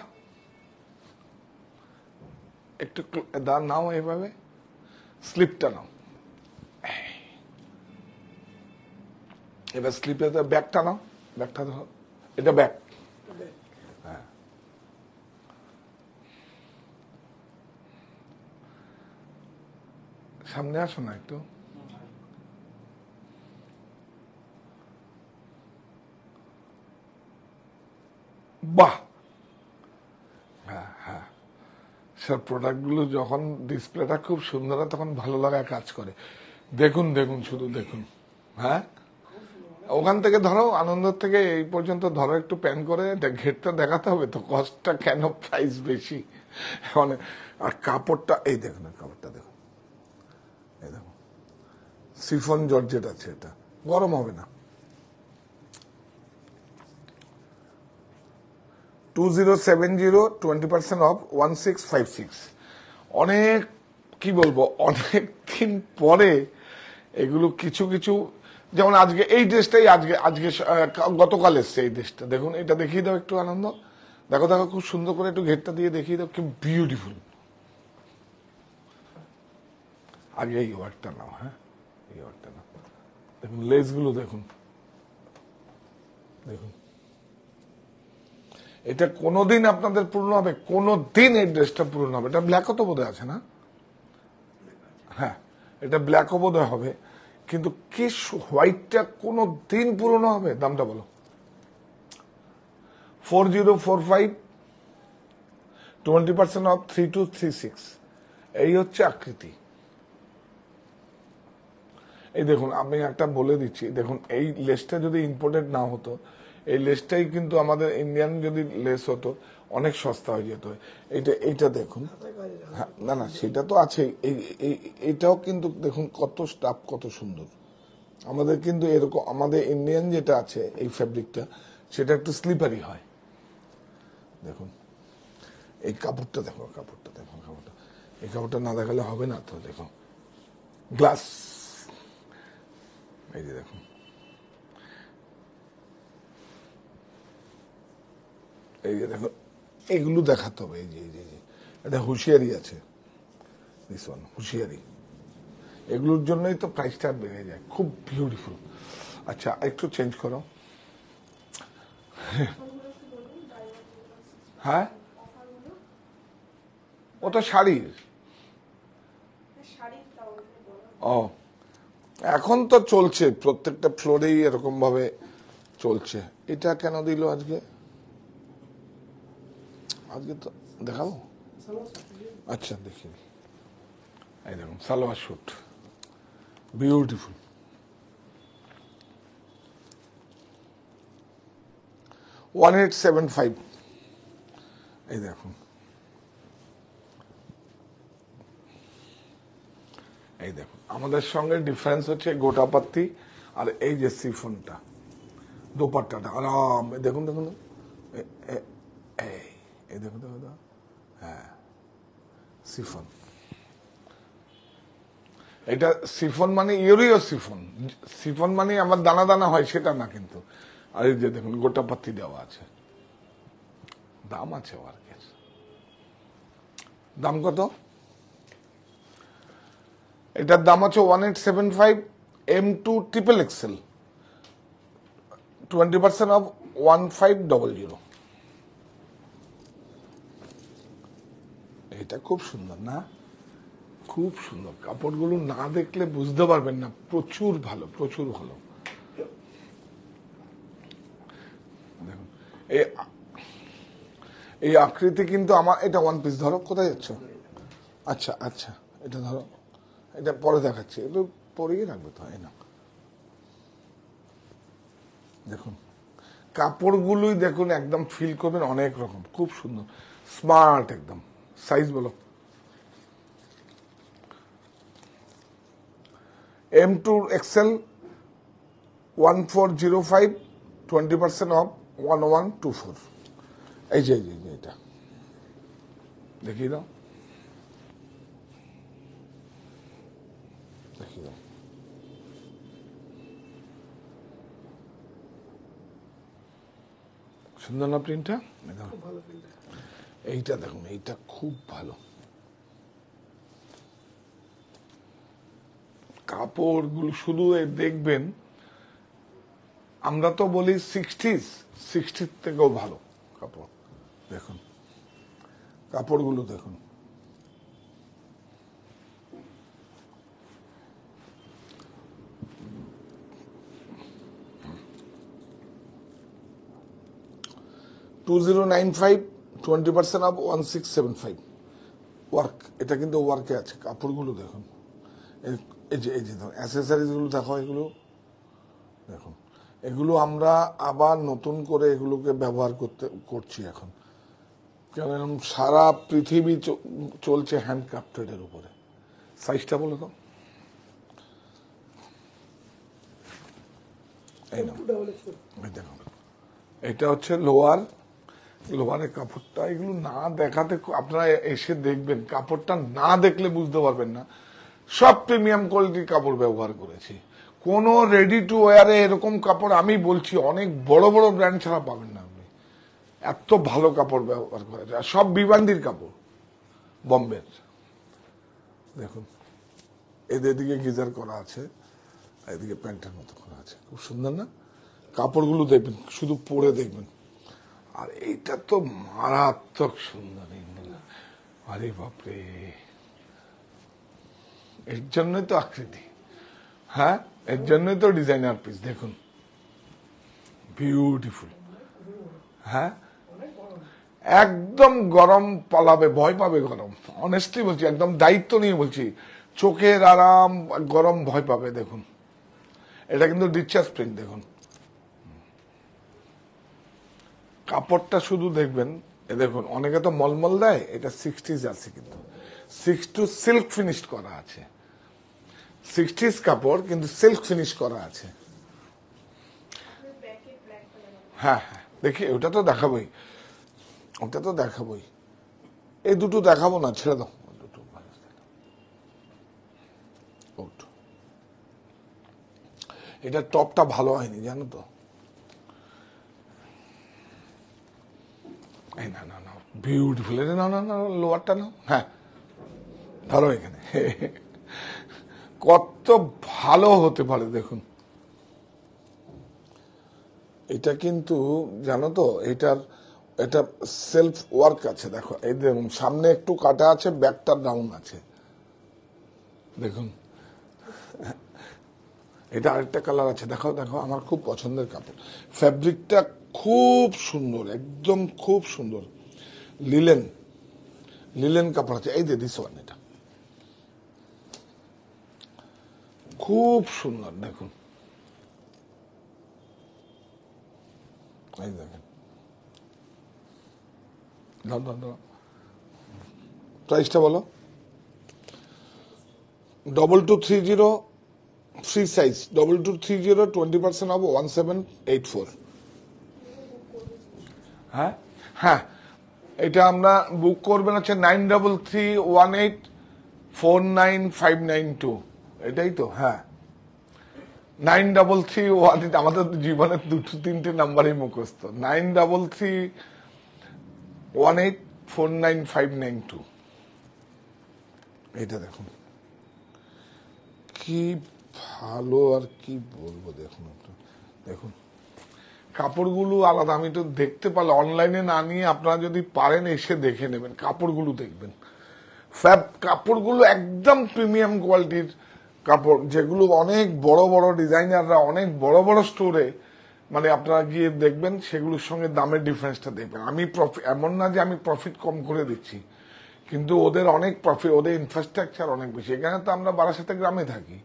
একটু নাও এভাবে, স্লিপটা নাও, এবার স্লিপে ব্যাগটা নাও, ব্যাগটা ধরো, এটা ব্যাগ। হ্যাঁ, সামনে আসো না একটু, বাহ। হ্যাঁ হ্যাঁ, সব প্রোডাক্টগুলো যখন ডিসপ্লেটা খুব সুন্দর হয় তখন ভালো লাগা কাজ করে। দেখুন দেখুন, শুধু দেখুন। হ্যাঁ, ওখান থেকে ধরো, আনন্দ থেকে এই পর্যন্ত ধরো, একটু প্যান করে ঘেরটা দেখাতে হবে তো, কস্টটা কেন, প্রাইস বেশি মানে। আর কাপড়টা এই দেখুন, কাপড়টা দেখুন, এই দেখুন, সিফন জর্জেট আছে, এটা গরম হবে না। 2070, 20% অফ 1656। অনেক, কি বলবো, অনেক দিন পরে এগুলো কিছু কিছু, যেমন আজকে এই ড্রেসটাই আজকে আজকে গতকাল এসছে এই ড্রেসটা, দেখুন, এটা দেখিয়ে দাও একটু, আনন্দ, দেখো দেখো, খুব সুন্দর করে একটু ঘেরটা দিয়ে দেখিয়ে দাও, কি বিউটিফুল। আগে এই ওয়ার্কটা নাও, হ্যাঁ, এই ওয়ার্কটা নাও, দেখুন লেসগুলো দেখুন, দেখুন, এটা কোনোদিন আপনাদের পূর্ণ হবে, কোনোদিন এই ড্রেসটা পূর্ণ হবে। এটা ব্ল্যাকও তো বোধহয় আছে না? হ্যাঁ, এটা ব্ল্যাকও বোধহয় হবে, কিন্তু কি হোয়াইটটা কোনো দিন পুরনো হবে? দামটা বলো। 4045, 20% অফ 3236। এই হচ্ছে আকৃতি। এই দেখুন, আমি একটা বলে দিচ্ছি, দেখুন, এই লেসটা যদি ইম্পোর্টেড না হতো, এই লেসটাই কিন্তু আমাদের ইন্ডিয়ান যদি লেস হতো, অনেক সস্তা হয়ে যেত। এইটা দেখুন, হ্যাঁ, না না, সেটা তো আছে, এইটাও কিন্তু দেখুন কত স্টাফ, কত সুন্দর। আমাদের কিন্তু এরকম, আমাদের ইন্ডিয়ান যেটা আছে এই ফ্যাব্রিকটা, সেটা একটু স্লিপারি হয়। দেখুন এই কাপড়টা দেখো, কাপড়টা দেখো, কাপড়টা, এই কাপড়টা না দেখালে হবে না তো। দেখো গ্লাস, এই যে দেখুন, এই যে দেখো, এগুলো দেখাতে হবে। এই যে এই যে এটা হুঁশিয়ারি আছে, দিস ওয়ান হুঁশিয়ারি। এগুলোর জন্যই তো প্রাইসটা বেড়ে যায়। খুব বিউটিফুল। আচ্ছা, একটু চেঞ্জ করো। হ্যাঁ, ওটা শাড়ির। ও, এখন তো চলছে প্রত্যেকটা ফ্লোরেই এরকম ভাবে চলছে। এটা কেন দিল আজকে? আজকে তো দেখাবো। আচ্ছা, দেখি। এই দেখুন, সালোয়ার শুট, বিউটিফুল। $1875। এই দেখুন, এই দেখুন, আমাদের সঙ্গে ডিফারেন্স হচ্ছে গোটাপাত্তি আর এই যে সিফনটা, দোপাট্টাটা আরাম। দেখুন দেখুন, এই দেখুন দেখুন, হ্যাঁ, সিফন। এটা সিফন মানে ইউরিও সিফন। সিফন মানে আমার দানা দানা হয় সেটা না কিন্তু। আর এই যে দেখুন, গোটাপাত্তি দেওয়া আছে, দাম আছে ওয়ার্কের। দাম কত? এটার দাম আছে 1875, M2 ট্রিপল এক্সেল, 20% অফ 1500। এটা খুব সুন্দর না? খুব সুন্দর। কাপড়গুলো না দেখলে বুঝতে পারবেন না, প্রচুর ভালো, প্রচুর ভালো। দেখুন, এই এই আকৃতি কিন্তু আমার, এটা ওয়ান পিস ধরো, কোথায় যাচ্ছ? আচ্ছা আচ্ছা, এটা ধরো, এটা পরে দেখাচ্ছি, একটু পরেই রাখবে তো। এই না, দেখুন কাপড়গুলোই দেখুন, একদম ফিল করবেন অনেক রকম, খুব সুন্দর, স্মার্ট একদম। সাইজ বলো। M2 XL 1405, 20% of 1124। এই যে এটা দেখিয়ে দাও, দেখিয়ে দাও। সুন্দর না প্রিন্টটা? এইটা দেখুন, এইটা খুব ভালো। কাপড়গুলো শুধু দেখবেন, আমরা তো বলি 60 থেকেও ভালো কাপড়। দেখুন কাপড়গুলো দেখুন, $2095, 20% অফ 1675 ওয়ার্ক। এটা কিন্তু ওয়ার্কে আছে। কাপড়গুলো দেখুন, এই যে ধরুন অ্যাসেসরিজ গুলো দেখো, এগুলো দেখুন, এগুলো আমরা আবার নতুন করে এগুলোকে ব্যবহার করছি এখন, কারণ সারা পৃথিবী চলছে হ্যান্ডক্রাফটেড এর উপরে। সাইজটা বলো তো। এই না, দেখুন এটা হচ্ছে লোয়ারের কাপড়টা। এগুলো না দেখাতে, আপনারা এসে দেখবেন, কাপড়টা না দেখলে বুঝতে পারবেন না। সব প্রিমিয়াম কোয়ালিটির কাপড় ব্যবহার করেছি। কোন রেডি টু ওয়ারে এরকম কাপড় আমি বলছি অনেক বড় বড় ব্র্যান্ড ছাড়া পাবেন না আপনি। এত ভালো কাপড় ব্যবহার করেছে, আর সব বিবান্ডির কাপড়, বম্বের। দেখুন এদিকে গিজার করা আছে, এদিকে প্যান্টের মতো করা আছে, খুব সুন্দর না? কাপড়গুলো দেখবেন, শুধু পরে দেখবেন। আর এইটা তো মারাত্মক সুন্দর, আরে বাপরে, এর জন্যই তো আকৃতি, হ্যাঁ এর জন্যই তো ডিজাইনার পিস। দেখুন বিউটিফুল, হ্যাঁ একদম গরম পালাবে, ভয় পাবে গরম। অনেস্টলি বলছি, একদম দায়িত্ব নিয়ে বলছি, চোখের আরাম, গরম ভয় পাবে। দেখুন এটা কিন্তু ডিসচার্জ প্রিন্ট। দেখুন কাপড়টা শুধু দেখবেন, এ দেখুন, অনেকে তো মলমল দেয়, এটা 60s আছে, কিন্তু 60 সিল্ক ফিনিশ করা আছে। 60s কাপড় কিন্তু সিল্ক ফিনিশ করা আছে। হ্যাঁ হ্যাঁ, দেখি ওটা তো দেখাবোই, ওটা তো দেখাবোই। এই দুটো দেখাবো না, ছেড়ে দাও। এটা টপটা ভালো হয়নি জানো তো। এই না না না, বিউটিফুল। এটা না না না, লোয়ারটা না, হ্যাঁ ধরো এখানে। কত ভালো হতে পারে দেখুন। এটা কিন্তু জানো তো, এটা সেলফ ওয়ার্ক আছে। দেখো এই দেখুন, সামনে একটু কাটা আছে, ব্যাকটা ডাউন আছে, দেখুন। এটা আরেকটা কালার আছে, দেখো দেখো, আমার খুব পছন্দের কাপড়। ফ্যাব্রিকটা খুব সুন্দর, একদম খুব সুন্দর। লিলেন কাপড় আছে, এই যে দিস ওয়ান, এটা খুব সুন্দর। দেখুন এই দেখেন, প্রাইসটা বলো। 2230 ফ্রি সাইজ, 2230, 20% অফ 1784। হ্যাঁ হ্যাঁ, এটা আমরা বুক করবেন হচ্ছে 9331849592। এটাই তো, হ্যাঁ 9331। আমাদের জীবনের দুটো তিনটে নাম্বারই মুখস্থ। 9331849592। এটা দেখুন কি ভালো, আর কি বলবো। দেখুন দেখুন কাপড়গুলো আলাদা। আমি তো দেখতে পারলাম, অনলাইনে না নিয়ে আপনারা যদি পারেন এসে দেখে নেবেন, কাপড়গুলো দেখবেন। কাপড়গুলো একদম প্রিমিয়াম কোয়ালিটির কাপড়, যেগুলো অনেক বড় বড় ডিজাইনাররা অনেক বড় বড় স্টোরে মানে আপনারা গিয়ে দেখবেন সেগুলোর সঙ্গে দামের ডিফারেন্সটা দেখবেন। আমি এমন না যে আমি প্রফিট কম করে দিচ্ছি, কিন্তু ওদের অনেক প্রফিট, ওদের ইনফ্রাস্ট্রাকচার অনেক বেশি। এখানে তো আমরা বারাসাতে গ্রামে থাকি,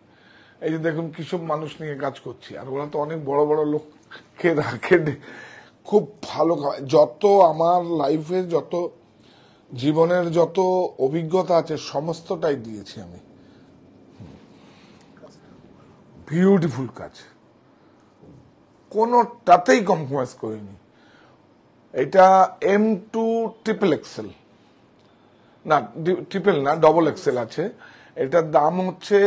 এই যে দেখুন কিসব মানুষ নিয়ে কাজ করছি, আর ওরা তো অনেক বড় বড় লোককে রাখে, খুব ভালো খাওয়া। যত আমার লাইফে যত জীবনের যত অভিজ্ঞতা আছে সমস্তটাই দিয়েছি আমি। বিউটিফুল কাজ, কোনোটাতেই কম্প্রোমাইজ করিনি। এটা M2 ট্রিপল এক্সেল, না ট্রিপল না, ডবল এক্সেল আছে। এটার দাম হচ্ছে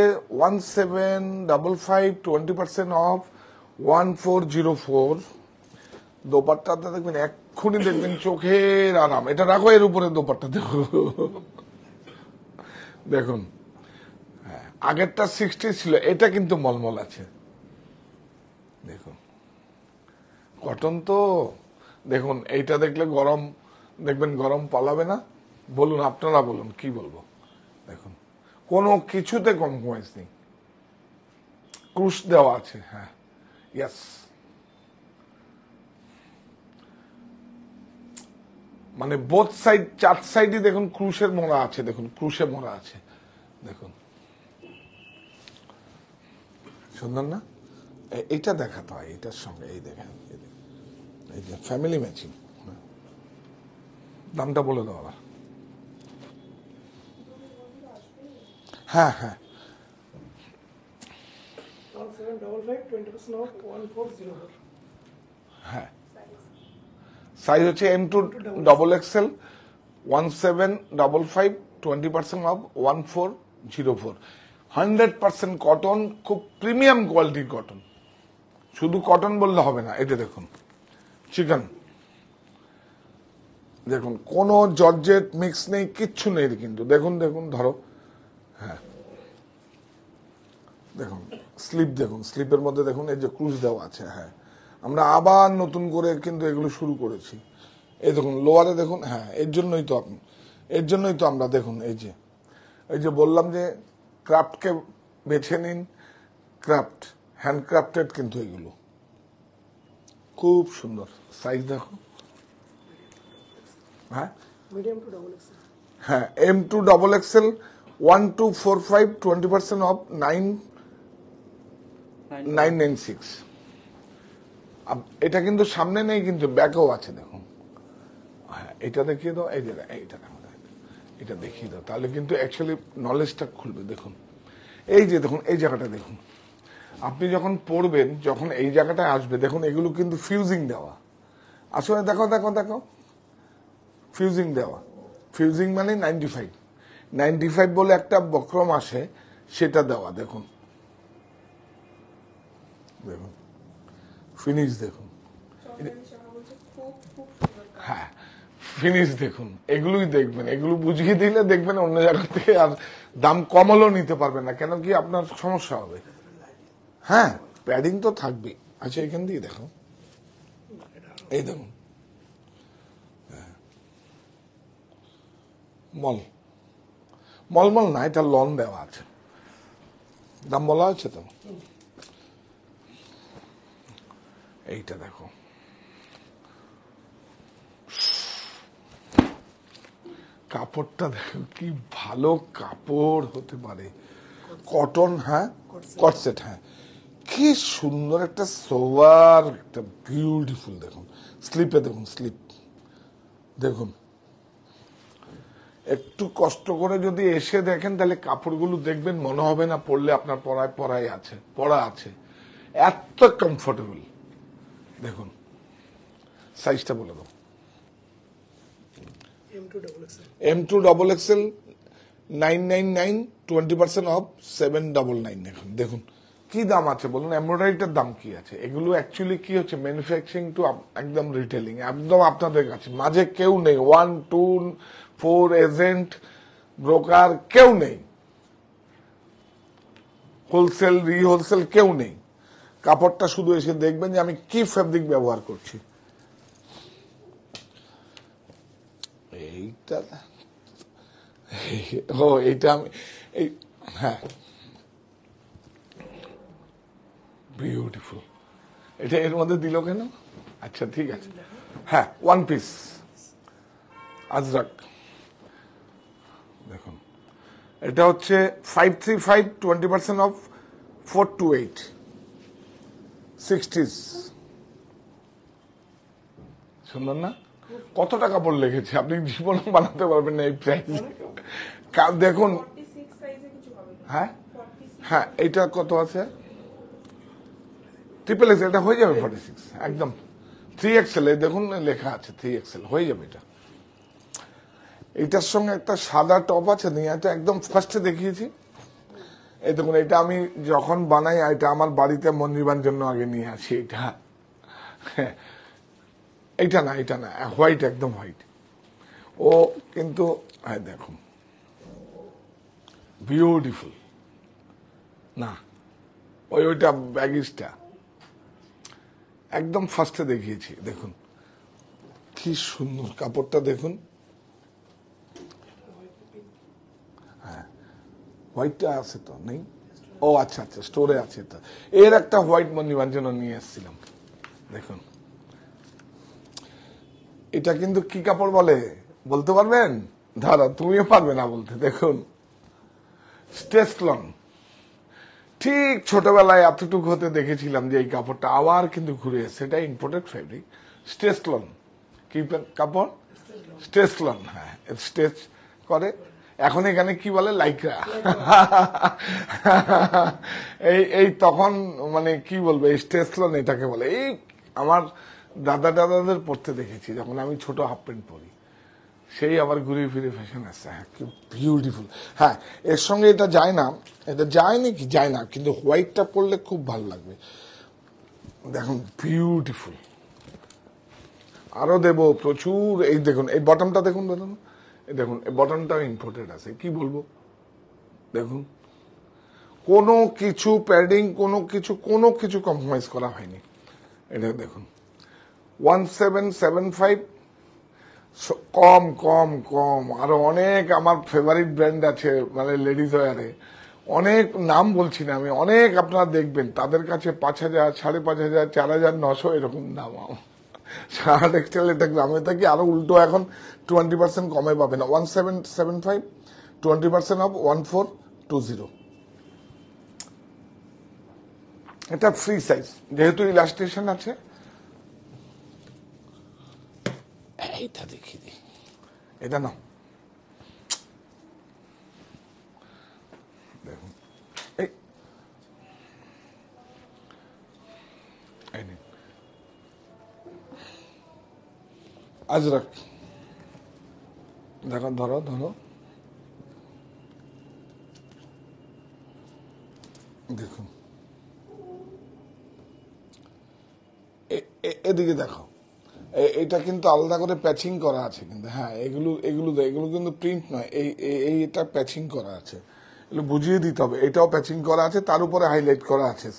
1755, 20% অফ, 1404। দোপাট্টাটা দেখবেন, এক্ষুনি দেখবেন চোখের আরাম। এটা রাখো, এর উপরে দোপাট্টা দেখো, দেখুন। হ্যাঁ, আগেরটা 60 ছিল, এটা কিন্তু মলমল আছে, দেখুন কটন তো। দেখুন এইটা দেখলে গরম, দেখবেন গরম পালাবে না। বলুন, আপনারা বলুন কি বলবো। দেখুন কোনো কিছুতে কম্প্রোমাইজ নেই, ক্রুশ দেওয়া আছে। হ্যাঁ, ইয়েস, মানে বোথ সাইড, 4 সাইডই দেখুন ক্রুশের মোড়া আছে, দেখুন ক্রুশে মোড়া আছে, দেখুন সুন্দর না? এটা দেখাতে হয় এটার সঙ্গে, এই দেখেন, এই যে ফ্যামিলি ম্যাচিং। দামটা বলে দাও আবার। হ্যাঁ হ্যাঁ, 1755, 20% off, 1404. হ্যাঁ, সাইজ হচ্ছে M2 double XL, 1755, 20% of, 1404। 100% cotton, খুব প্রিমিয়াম কোয়ালিটির কটন। শুধু কটন বললে হবে না, এটা দেখুন চিকেন, দেখুন কোনো জর্জেট মিক্স নেই, কিচ্ছু নেই কিন্তু। দেখুন দেখুন, ধরো, হ্যাঁ দেখুন স্লিপ, দেখুন স্লিপের মধ্যে দেখুন এই যে ক্রুশ দেওয়া আছে। হ্যাঁ, আমরা আবার নতুন করে কিন্তু এগুলো শুরু করেছি। এই দেখুন লোয়ারে দেখুন, হ্যাঁ এর জন্যই তো আমরা দেখুন, এই যে বললাম যে ক্রাফটকে বেছে নিন, ক্রাফট, হ্যান্ডক্রাফটেড কিন্তু এগুলো খুব সুন্দর। সাইজ দেখো, হ্যাঁ Medium to double XL. হ্যাঁ, M2 ডবল এক্সেল, 1245, 20% অফ, 9996। এটা কিন্তু সামনে নেই, কিন্তু ব্যাকেও আছে, দেখুন। হ্যাঁ, এটা দেখিয়ে দাও, এই যে এইটা দেখো, এটা দেখিয়ে দাও, তাহলে কিন্তু অ্যাকচুয়ালি নলেজটা খুলবে। দেখুন এই যে দেখুন, এই জায়গাটা দেখুন, আপনি যখন পড়বেন, যখন এই জায়গাটায় আসবে, দেখুন এগুলো কিন্তু ফিউজিং দেওয়া। আসলে দেখো দেখো দেখো, ফিউজিং দেওয়া। ফিউজিং মানে 95 বলে একটা বক্রম আসে, সেটা দেওয়া। দেখুন দেখুন ফিনিশ দেখুন, হ্যাঁ ফিনিশ দেখুন। এগুলোই দেখবেন, এগুলো বুঝিয়ে দিলে দেখবেন অন্য জায়গা থেকে আর দাম কমালেও নিতে পারবেন না, কেন কি আপনার সমস্যা হবে। হ্যাঁ, প্যাডিং তো থাকবেই। আচ্ছা, এখান দিয়ে দেখো, এই দেখুন, মলমল না, এটা লন দেওয়া আছে, দাম বলা আছে তো। এইটা দেখো, কাপড়টা দেখো কি ভালো কাপড় হতে পারে, কটন। হ্যাঁ, কটসেট, হ্যাঁ কি সুন্দর একটা সোয়ার, একটা বিউটিফুল। দেখুন স্লিপে দেখুন, স্লিপ দেখুন। একটু কষ্ট করে যদি এসে দেখেন, তাহলে কাপড়গুলো দেখবেন মনে হবে না পরলে আপনার পরা আছে, এত কমফোর্টেবল। দেখুন সাইজটা বলে দাও। M2 double XL. M2 double XL, 999, 20% of, 799। দেখুন দেখুন কি দাম আছে বলুন, এমব্রয়ডারিটার দাম কি আছে। এগুলো অ্যাকচুয়ালি কি হচ্ছে, ম্যানুফ্যাকচারিং টু একদম রিটেলিং, একদম আপনাদের কাছে। মাঝে কেউ নেই, 1, 2, 4 এজেন্ট, ব্রোকার কেউ নেই, হোলসেল রিহোলসেল কেউ নেই। কাপড়টা শুধু এসে দেখবেন যে আমি কি ফেব্রিক ব্যবহার করছি। এইটা এইটা আমি হ্যাঁ, বিউটিফুল। এটা এর মধ্যে দিল কেন? আচ্ছা ঠিক আছে, হ্যাঁ ওয়ান পিস আজরাক দেখুন, এটা হচ্ছে 535, 20% অফ 428 60s। সুন্দর না? কত টাকা পড়ে লেগেছে, আপনি জীবনে বানাতে পারবেন না এই প্রাইস। দেখুন, 46 সাইজে কিছু হবে না। হ্যাঁ 46 হ্যাঁ, এইটা কত আছে? ট্রিপল এক্সেল, এটা হয়ে যাবে 46 একদম। 3XL দেখুন লেখা আছে 3XL, হয়ে যাবে এটা। এটার সঙ্গে একটা সাদা টপ আছে, নিয়ে এটা একদম ফার্স্টে দেখিয়েছি। এই দেখুন, এটা আমি যখন বানাই, এটা আমার বাড়িতে মন্দিরবার জন্য আগে নিয়ে আসি। এটা এইটা না, এটা না, হোয়াইট, একদম হোয়াইট। ও কিন্তু দেখুন বিউটিফুল না, ওইটা ব্যাগিসটা একদম ফার্স্টে দেখিয়েছি। দেখুন কি সুন্দর কাপড়টা, দেখুন। হ্যাঁ, হোয়াইটটা আছে তো নেই? ও আচ্ছা আচ্ছা, স্টোরে আছে তো। এর একটা হোয়াইট মন্দিরবার জন্য নিয়ে এসেছিলাম। দেখুন এটা কিন্তু কি কাপড় বলে বলতে পারবেন? ধরো তুমিও পারবে না বলতে। দেখুন স্টেসলন, ঠিক ছোটবেলায় এতটুকু হতে দেখেছিলাম যে এই কাপড়টা আবার কিন্তু ঘুরে এসেছে। এটা ইম্পোর্টেড ফেব্রিক, স্টেসলন। কি কাপড়? স্টেসলন, হ্যাঁ স্টেচ করে। এখন এখানে কি বলে? লাইক্রা। এই তখন মানে কি বলবো, এই স্টেসলন এটাকে বলে। এই আমার দাদাদের পড়তে দেখেছি যখন আমি ছোট হাফ প্যান্ট পরি, সেই আবার ঘুরে ফিরে ফ্যাশন আসছে। হ্যাঁ কি বিউটিফুল। হ্যাঁ, এর সঙ্গে এটা যায় না, এটা যায় নাকি যায় না, কিন্তু হোয়াইটটা পরলে খুব ভালো লাগবে। দেখুন বিউটিফুল, আরো দেব প্রচুর। এই দেখুন এই বটমটা দেখুন, দেখুন এই দেখুন, এই বটমটাও ইম্পোর্টেড আছে। কি বলবো, দেখুন কোনো কিছু প্যাডিং, কোনো কিছু কম্প্রোমাইজ করা হয়নি। এটা দেখুন 1775, কম কম কম। আরো অনেক আমার ফেভারিট ব্র্যান্ড আছে মানে লেডিস ওয়ারে, অনেক নাম বলছি না আমি, অনেক আপনারা দেখবেন তাদের কাছে 5000, 5500, 4900 এরকম দাম। সারা টেক্সটাইল, এটা গ্রামে থাকি, আরো উল্টো এখন 20% কমে পাবেন। 1775, 20% অফ 1420। এটা ফ্রি সাইজ, যেহেতু ইলাস্ট্রেশন আছে। এইটা দেখিয়ে দিই, এটা না দেখুন, এই নিন আজরাক। দেখো, ধরো ধরো, দেখুন এদিকে দেখো, এটা কিন্তু আলাদা করে প্যাচিং করা আছে কিন্তু। হ্যাঁ, এগুলো কিন্তু প্রিন্ট নয়, এটা প্যাচিং করা আছে, এগুলো বুঝিয়ে দিতে হবে। এটাও প্যাচিং করা আছে, তার উপরে হাইলাইট করা আছে,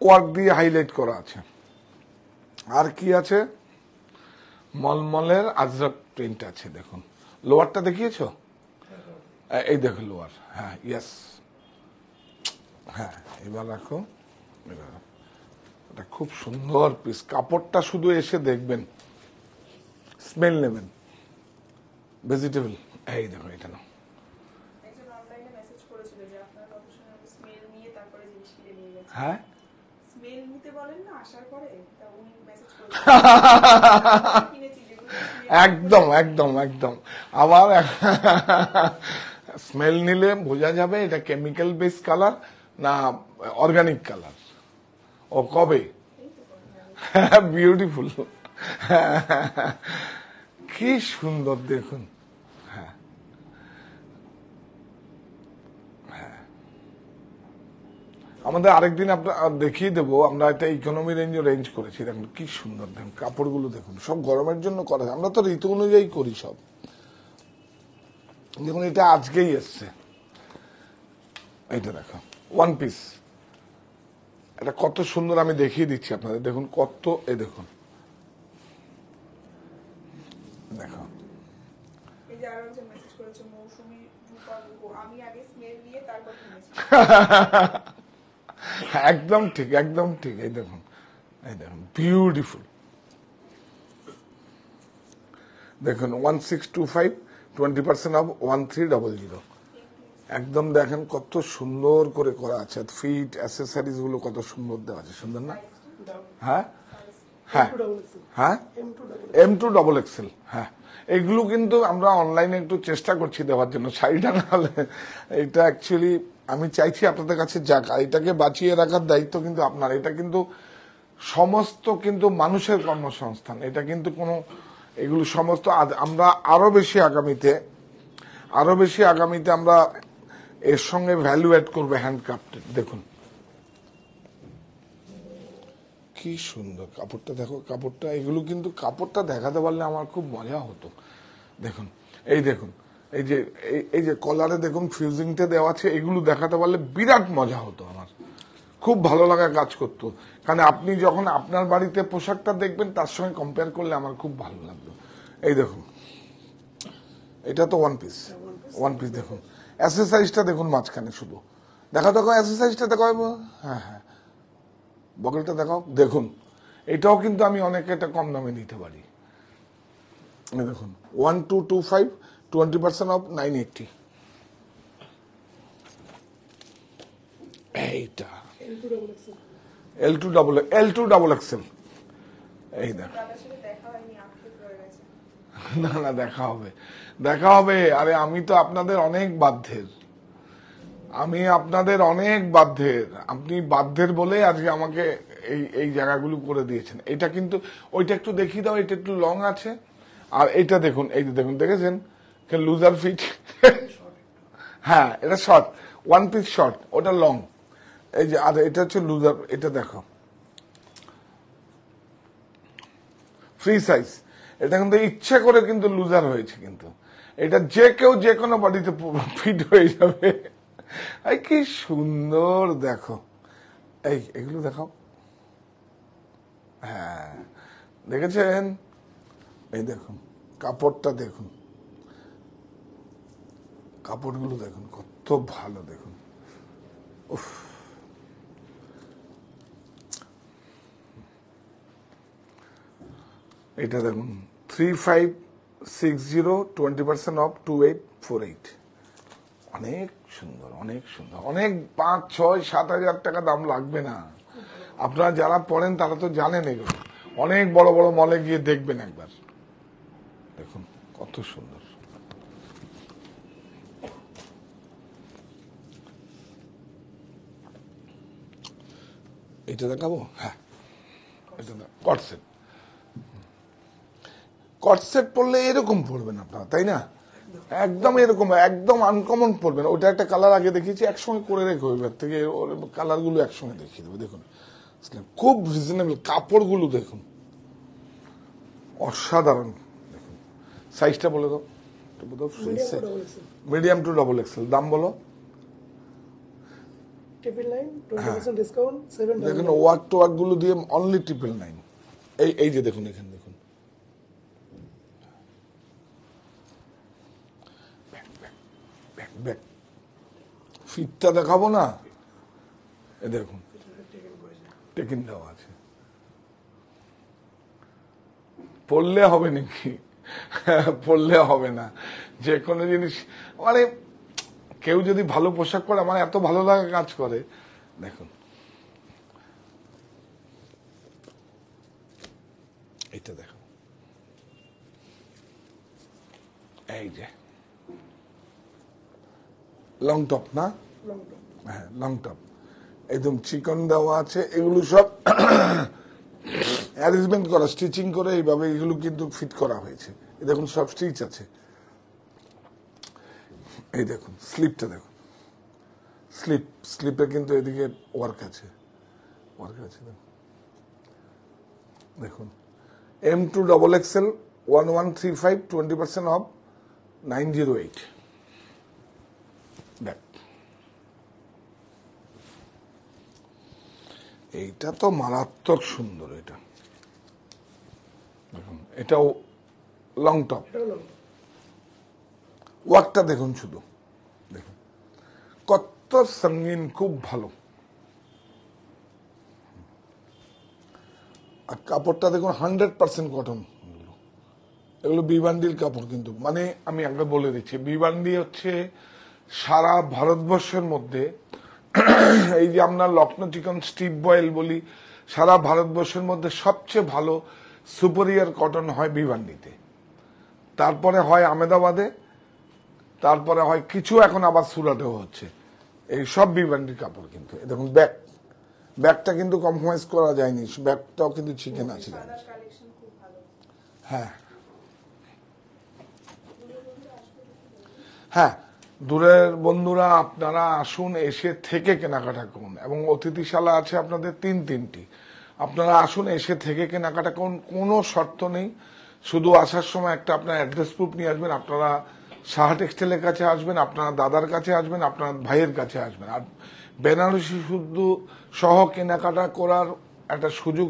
ওয়ার্ক দিয়ে হাইলাইট করা আছে। আর কি আছে? মলমলের আজরাক প্রিন্ট আছে। দেখুন লোয়ারটা দেখিয়েছো? এই দেখো লোয়ার, হ্যাঁ ইয়েস, হ্যাঁ এবার রাখো। এটা খুব সুন্দর পিস, কাপড়টা শুধু এসে দেখবেন, স্মেল নেবেন। ভেজিটেবল, এই দেখো এটা না। একজন অনলাইনে মেসেজ করেছিল যে আপনার লোকেশনে স্মেল নিয়ে তারপরে জিনিস কিনে নিয়ে গেছে। হ্যাঁ, স্মেল নিতে বলেন না আসার পরে, তা উনি মেসেজ করেছিল কিনেছি যেগুলো একদম একদম একদম। আবার স্মেল নিলে বোঝা যাবে এটা কেমিক্যাল বেস কালার না অর্গানিক কালার। ও কবে? বিউটিফুল, কি সুন্দর দেখুন। হ্যাঁ আমাদের আরেকদিন আপনার দেখিয়ে দেবো, আমরা একটা ইকোনমি রেঞ্জ করেছি। দেখুন কি সুন্দর, দেখুন কাপড়গুলো দেখুন, সব গরমের জন্য করা। আমরা তো ঋতু অনুযায়ী করি সব। দেখুন এটা আজকেই এসছে, এইটা দেখো ওয়ান পিস, এটা কত সুন্দর আমি দেখিয়ে দিচ্ছি আপনাদের। দেখুন কত, এই দেখুন, দেখো এই যে আরো একজন মেসেজ করেছে মৌসুমী রূপা রূপ, আমি আগে স্মেল নিয়ে তারপর কিনেছি। একদম ঠিক, একদম ঠিক। এই দেখুন এই দেখুন বিউটিফুল, দেখুন 1625, 20% অফ 1300। একদম দেখেন কত সুন্দর করে করা আছে, ফিট অ্যাসেসরিজ গুলো কত সুন্দর দেওয়া আছে, সুন্দর না? হ্যাঁ হ্যাঁ হ্যাঁ, M2 XXL। হ্যাঁ, এগুলো কিন্তু আমরা অনলাইনে একটু চেষ্টা করছি দেওয়ার জন্য, শাড়িটা না হলে এটা অ্যাকচুয়ালি আমি চাইছি আপনাদের কাছে যাক, আর এটাকে বাঁচিয়ে রাখার দায়িত্ব কিন্তু আপনার। এটা কিন্তু সমস্ত কিন্তু মানুষের কর্মসংস্থান, এটা কিন্তু কোনো এগুলো সমস্ত আমরা আরো বেশি আগামীতে আমরা এর সঙ্গে ভ্যালু অ্যাড করবে হ্যান্ডক্রাফটেড। দেখুন কি সুন্দর কাপড়টা, দেখো কাপড়টা, এগুলো কিন্তু কাপড়টা দেখাতে পারলে আমার খুব মজা হতো। দেখুন এই দেখুন, এই যে কলারে দেখুন ফিউজিংটা দেওয়া আছে, এগুলো দেখাতে পারলে বিরাট মজা হতো আমার, খুব ভালো লাগা কাজ করতো। কারণ আপনি যখন আপনার বাড়িতে পোশাকটা দেখবেন তার সঙ্গে কম্পেয়ার করলে আমার খুব ভালো লাগতো। এই দেখুন এটা তো ওয়ান পিস দেখুন, অ্যাসেসারিজটা দেখুন মাঝখানে শুধু দেখা, দেখো অ্যাসেসারিজটা দেখো, হ্যাঁ হ্যাঁ বগলটা দেখাও। দেখুন এটাও কিন্তু আমি অনেকে এটা কম দামে নিতে পারি। দেখুন 1225, 20% অফ 980। এইটা L2XXL। এই দেখ, দাদার সাথে দেখা হয়নি, আক্ষেপ রয়ে গেছে। না দেখা হবে। আরে আমি তো আপনাদের অনেক বাধ্যের, আপনি বাধ্যের বলে আজকে আমাকে এই জায়গাগুলো করে দিয়েছেন। এটা কিন্তু ওইটা একটু দেখিয়ে দাও, এটা একটু লং আছে, আর এটা দেখুন, এই যে দেখুন, দেখেছেন লুজার ফিট। হ্যাঁ এটা শর্ট, ওয়ান পিস শর্ট, ওটা লং। এই যে আর এটা হচ্ছে লুজার, এটা দেখো ফ্রি সাইজ। এটা কিন্তু ইচ্ছে করে কিন্তু লুজার হয়েছে, কিন্তু এটা যে কেউ যে কোনো বডিতে ফিট হয়ে যাবে। এই কি সুন্দর দেখো, এগুলো দেখাও। হ্যাঁ দেখেছেন, এই দেখুন কাপড়টা দেখুন, কাপড়গুলো দেখুন কত ভালো, দেখুন উফ। এটা দেখুন 3560, 20% অফ 2848। অনেক সুন্দর, অনেক 5, 6, 7 হাজার টাকা দাম লাগবে না। আপনারা যারা পড়েন তারা তো জানেন এগুলো, অনেক বড় বড় মলে গিয়ে দেখবেন একবার, দেখুন কত সুন্দর। এটা দেখাবো, হ্যাঁ এটা কটসেট পরলে এরকম পড়বেন আপনারা, তাই না? একদম এরকম, একদম আনকমন পড়বেন। ওটা একটা কালার আগে দেখিয়েছি, একসঙ্গে করে রেখে এবার থেকে কালার গুলো একসঙ্গে দেখিয়ে দেবো। দেখুন খুব রিজনেবল, কাপড়গুলো দেখুন অসাধারণ। দেখুন সাইজটা বলে দাও, মিডিয়াম টু ডবল এক্সেল। দাম বলো। 999, 20% ডিসকাউন্ট, 7 দেখুন ওয়ার্ক টু ওয়ার্ক গুলো দিয়ে অনলি 999। এই যে দেখুন, এখানে দেখুন ফিটটা দেখাবো না, এ দেখুন টেকিন দেওয়া আছে। পড়লে হবে নাকি? পড়লে হবে না। যে কোনো জিনিস মানে কেউ যদি ভালো পোশাক পরে আমার এত ভালো লাগা কাজ করে। দেখুন এটা দেখো, এই যে লং টপ না, হ্যাঁ লং টপ, একদম চিকন দেওয়া আছে। এগুলো সব অ্যারেঞ্জমেন্ট করা, স্টিচিং করে এইভাবে এগুলো কিন্তু ফিট করা হয়েছে। এই দেখুন সব স্টিচ আছে। এই দেখুন স্লিপটা দেখুন, স্লিপে কিন্তু এদিকে ওয়ার্ক আছে দেখুন। M2XXL 1135, 20% of 908। এইটা তো মারাত্মক সুন্দর। এটা দেখুন, এটাও লং টপ, ওয়ার্কটা দেখুন শুধু, দেখুন কত সঙ্গীন, খুব ভালো। আর কাপড়টা দেখুন 100% কটন। এগুলো বিবান্ডির কাপড়, কিন্তু মানে আমি আগে বলে দিচ্ছি, বিবান্ডি হচ্ছে সারা ভারতবর্ষের মধ্যে এই যে আমরা লখনৌ চিকন স্ট্রিপ বয়েল বলি, সারা ভারতবর্ষের মধ্যে সবচেয়ে ভালো সুপারিয়ার কটন হয় বিবান্ডিতে, তারপরে হয় আহমেদাবাদে, তারপরে হয় কিছু এখন আবার সুরাটেও হচ্ছে। এই সব বিবান্ডির কাপড়। কিন্তু দেখুন ব্যাগটা কিন্তু কম্প্রোমাইজ করা যায়নি, ব্যাগটাও কিন্তু চিকেন আছে। সাদার কালেকশন খুব ভালো। হ্যাঁ হ্যাঁ, দূরের বন্ধুরা আপনারা আসুন, এসে থেকে কেনাকাটা করুন, এবং অতিথিশালা আছে আপনাদের তিনটি। আপনারা আসুন, এসে থেকে কেনাকাটা করুন, কোনো শর্ত নেই। শুধু আসার সময় একটা আপনার অ্যাড্রেস প্রুফ নিয়ে আসবেন, আপনারা সাহা টেক্সটাইলের কাছে আসবেন, আপনার দাদার কাছে আসবেন, আপনার ভাইয়ের কাছে আসবেন। আর বেনারসি শুদ্ধ সহ কেনাকাটা করার একটা সুযোগ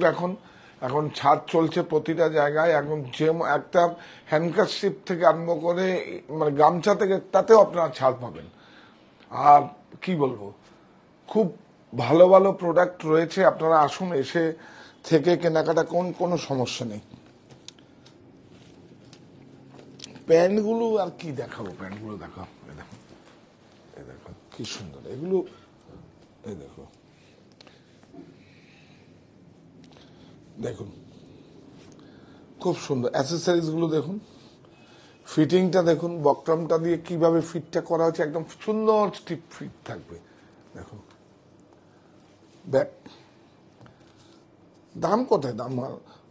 এখন ছাড় চলছে প্রতিটা জায়গায়। এখন যে একটা হ্যান্ডকারশিপ থেকে আরম্ভ করে মানে গামছা থেকে, তাতেও আপনারা ছাড় পাবেন। আর কি বলবো, খুব ভালো ভালো প্রোডাক্ট রয়েছে, আপনারা আসুন, এসে থেকে কেনাকাটা করুন, কোনো সমস্যা নেই। প্যান্টগুলো আর কি দেখাবো, প্যান্টগুলো দেখাও, এই দেখো কি সুন্দর এগুলো, এই দেখো, দেখুন খুব সুন্দর অ্যাসেসরিজ গুলো দেখুন, ফিটিংটা দেখুন, বক্রমটা দিয়ে কিভাবে ফিটটা করা হচ্ছে, একদম সুন্দর স্টিপ ফিট থাকবে। দেখুন ব্যাক, দাম কোথায়, দাম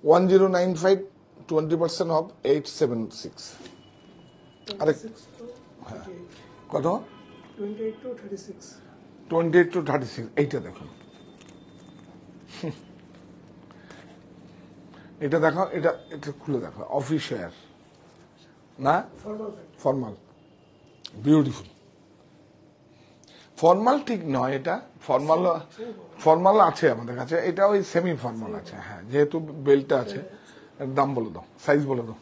1095, 20% অফ 876। আরে 26 to 38. কত? 28 to 36. 28 to 36। এইটা দেখুন, এটা দেখো, এটা খুলে দেখো, অফিস ওয়্যার না, Formal pant. Formal, beautiful. Formal ঠিক নয়, এটা ফর্মাল আছে আমাদের কাছে, এটা ওই সেমি ফর্মাল আছে। হ্যাঁ, যেহেতু বেল্টটা আছে। এর দাম বলে দাও, সাইজ বলে দাও।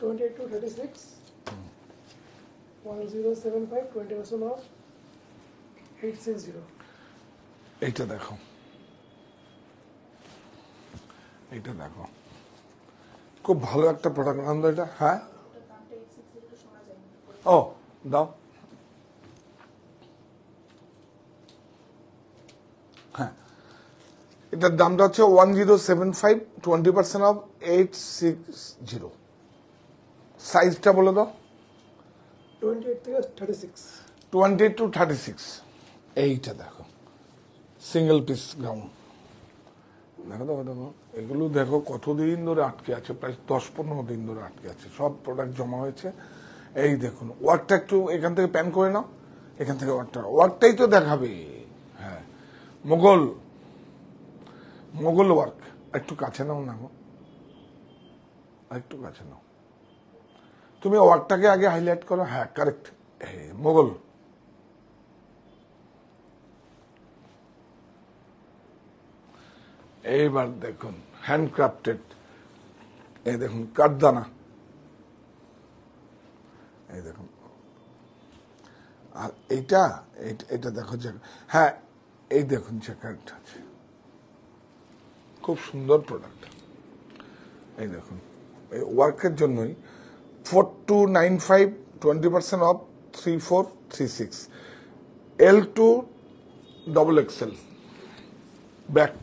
28 to 36. 1075, 20% off. 860. এইটা দেখো, এইটা দেখো, খুব ভালো একটা প্রোডাক্ট নাম দাও এটা। হ্যাঁ, ওটার দামটা 860 একটু শোনা যায়নি। ও দাও। হ্যাঁ, এটার দামটা হচ্ছে 1075, 20% অফ 860। সাইজটা বলে দাও। 28 থেকে 36. 20 to 36। এইটা দেখো, সিঙ্গেল পিস গাউন। দেখো দেখো দেখো, এগুলো দেখো কতদিন ধরে আটকে আছে, প্রায় 10-15 দিন ধরে আটকে আছে, সব প্রোডাক্ট জমা হয়েছে। এই দেখুন, ওয়ার্কটা একটু এখান থেকে প্যান করে নাও, এখান থেকে ওয়ার্কটাই তো দেখাবে। হ্যাঁ, মোগল ওয়ার্ক। একটু কাছে নাও না গো, একটু কাছে নাও, তুমি ওয়ার্কটাকে আগে হাইলাইট করো। হ্যাঁ, কারেক্ট, মোগল। এইবার দেখুন হ্যান্ডক্রাফটেড, এই দেখুন কাঠদানা, এই দেখুন। আর এটা দেখো, হ্যাঁ এই দেখুন জ্যাকেট আছে, খুব সুন্দর প্রোডাক্ট। এই দেখুন, এই ওয়ার্কের জন্যই 4295, 20% অফ 3436, L2 XXL ব্যাক।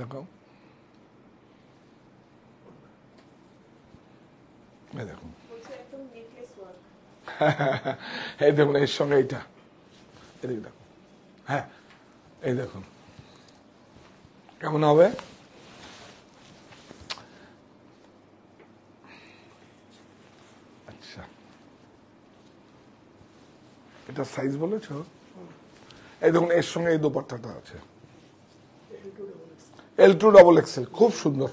দেখো, এই দেখুন, বলছে একদম নেকলেস ওয়ার্ক। এই দেখুন, এর সঙ্গে এইটা, এদিকে দেখুন। হ্যাঁ, এই দেখুন কেমন হবে। আচ্ছা, এটা সাইজ বলেছ। এই দেখুন, এর সঙ্গে এই দোপাট্টাটা আছে, L2 XXL, খুব সুন্দর।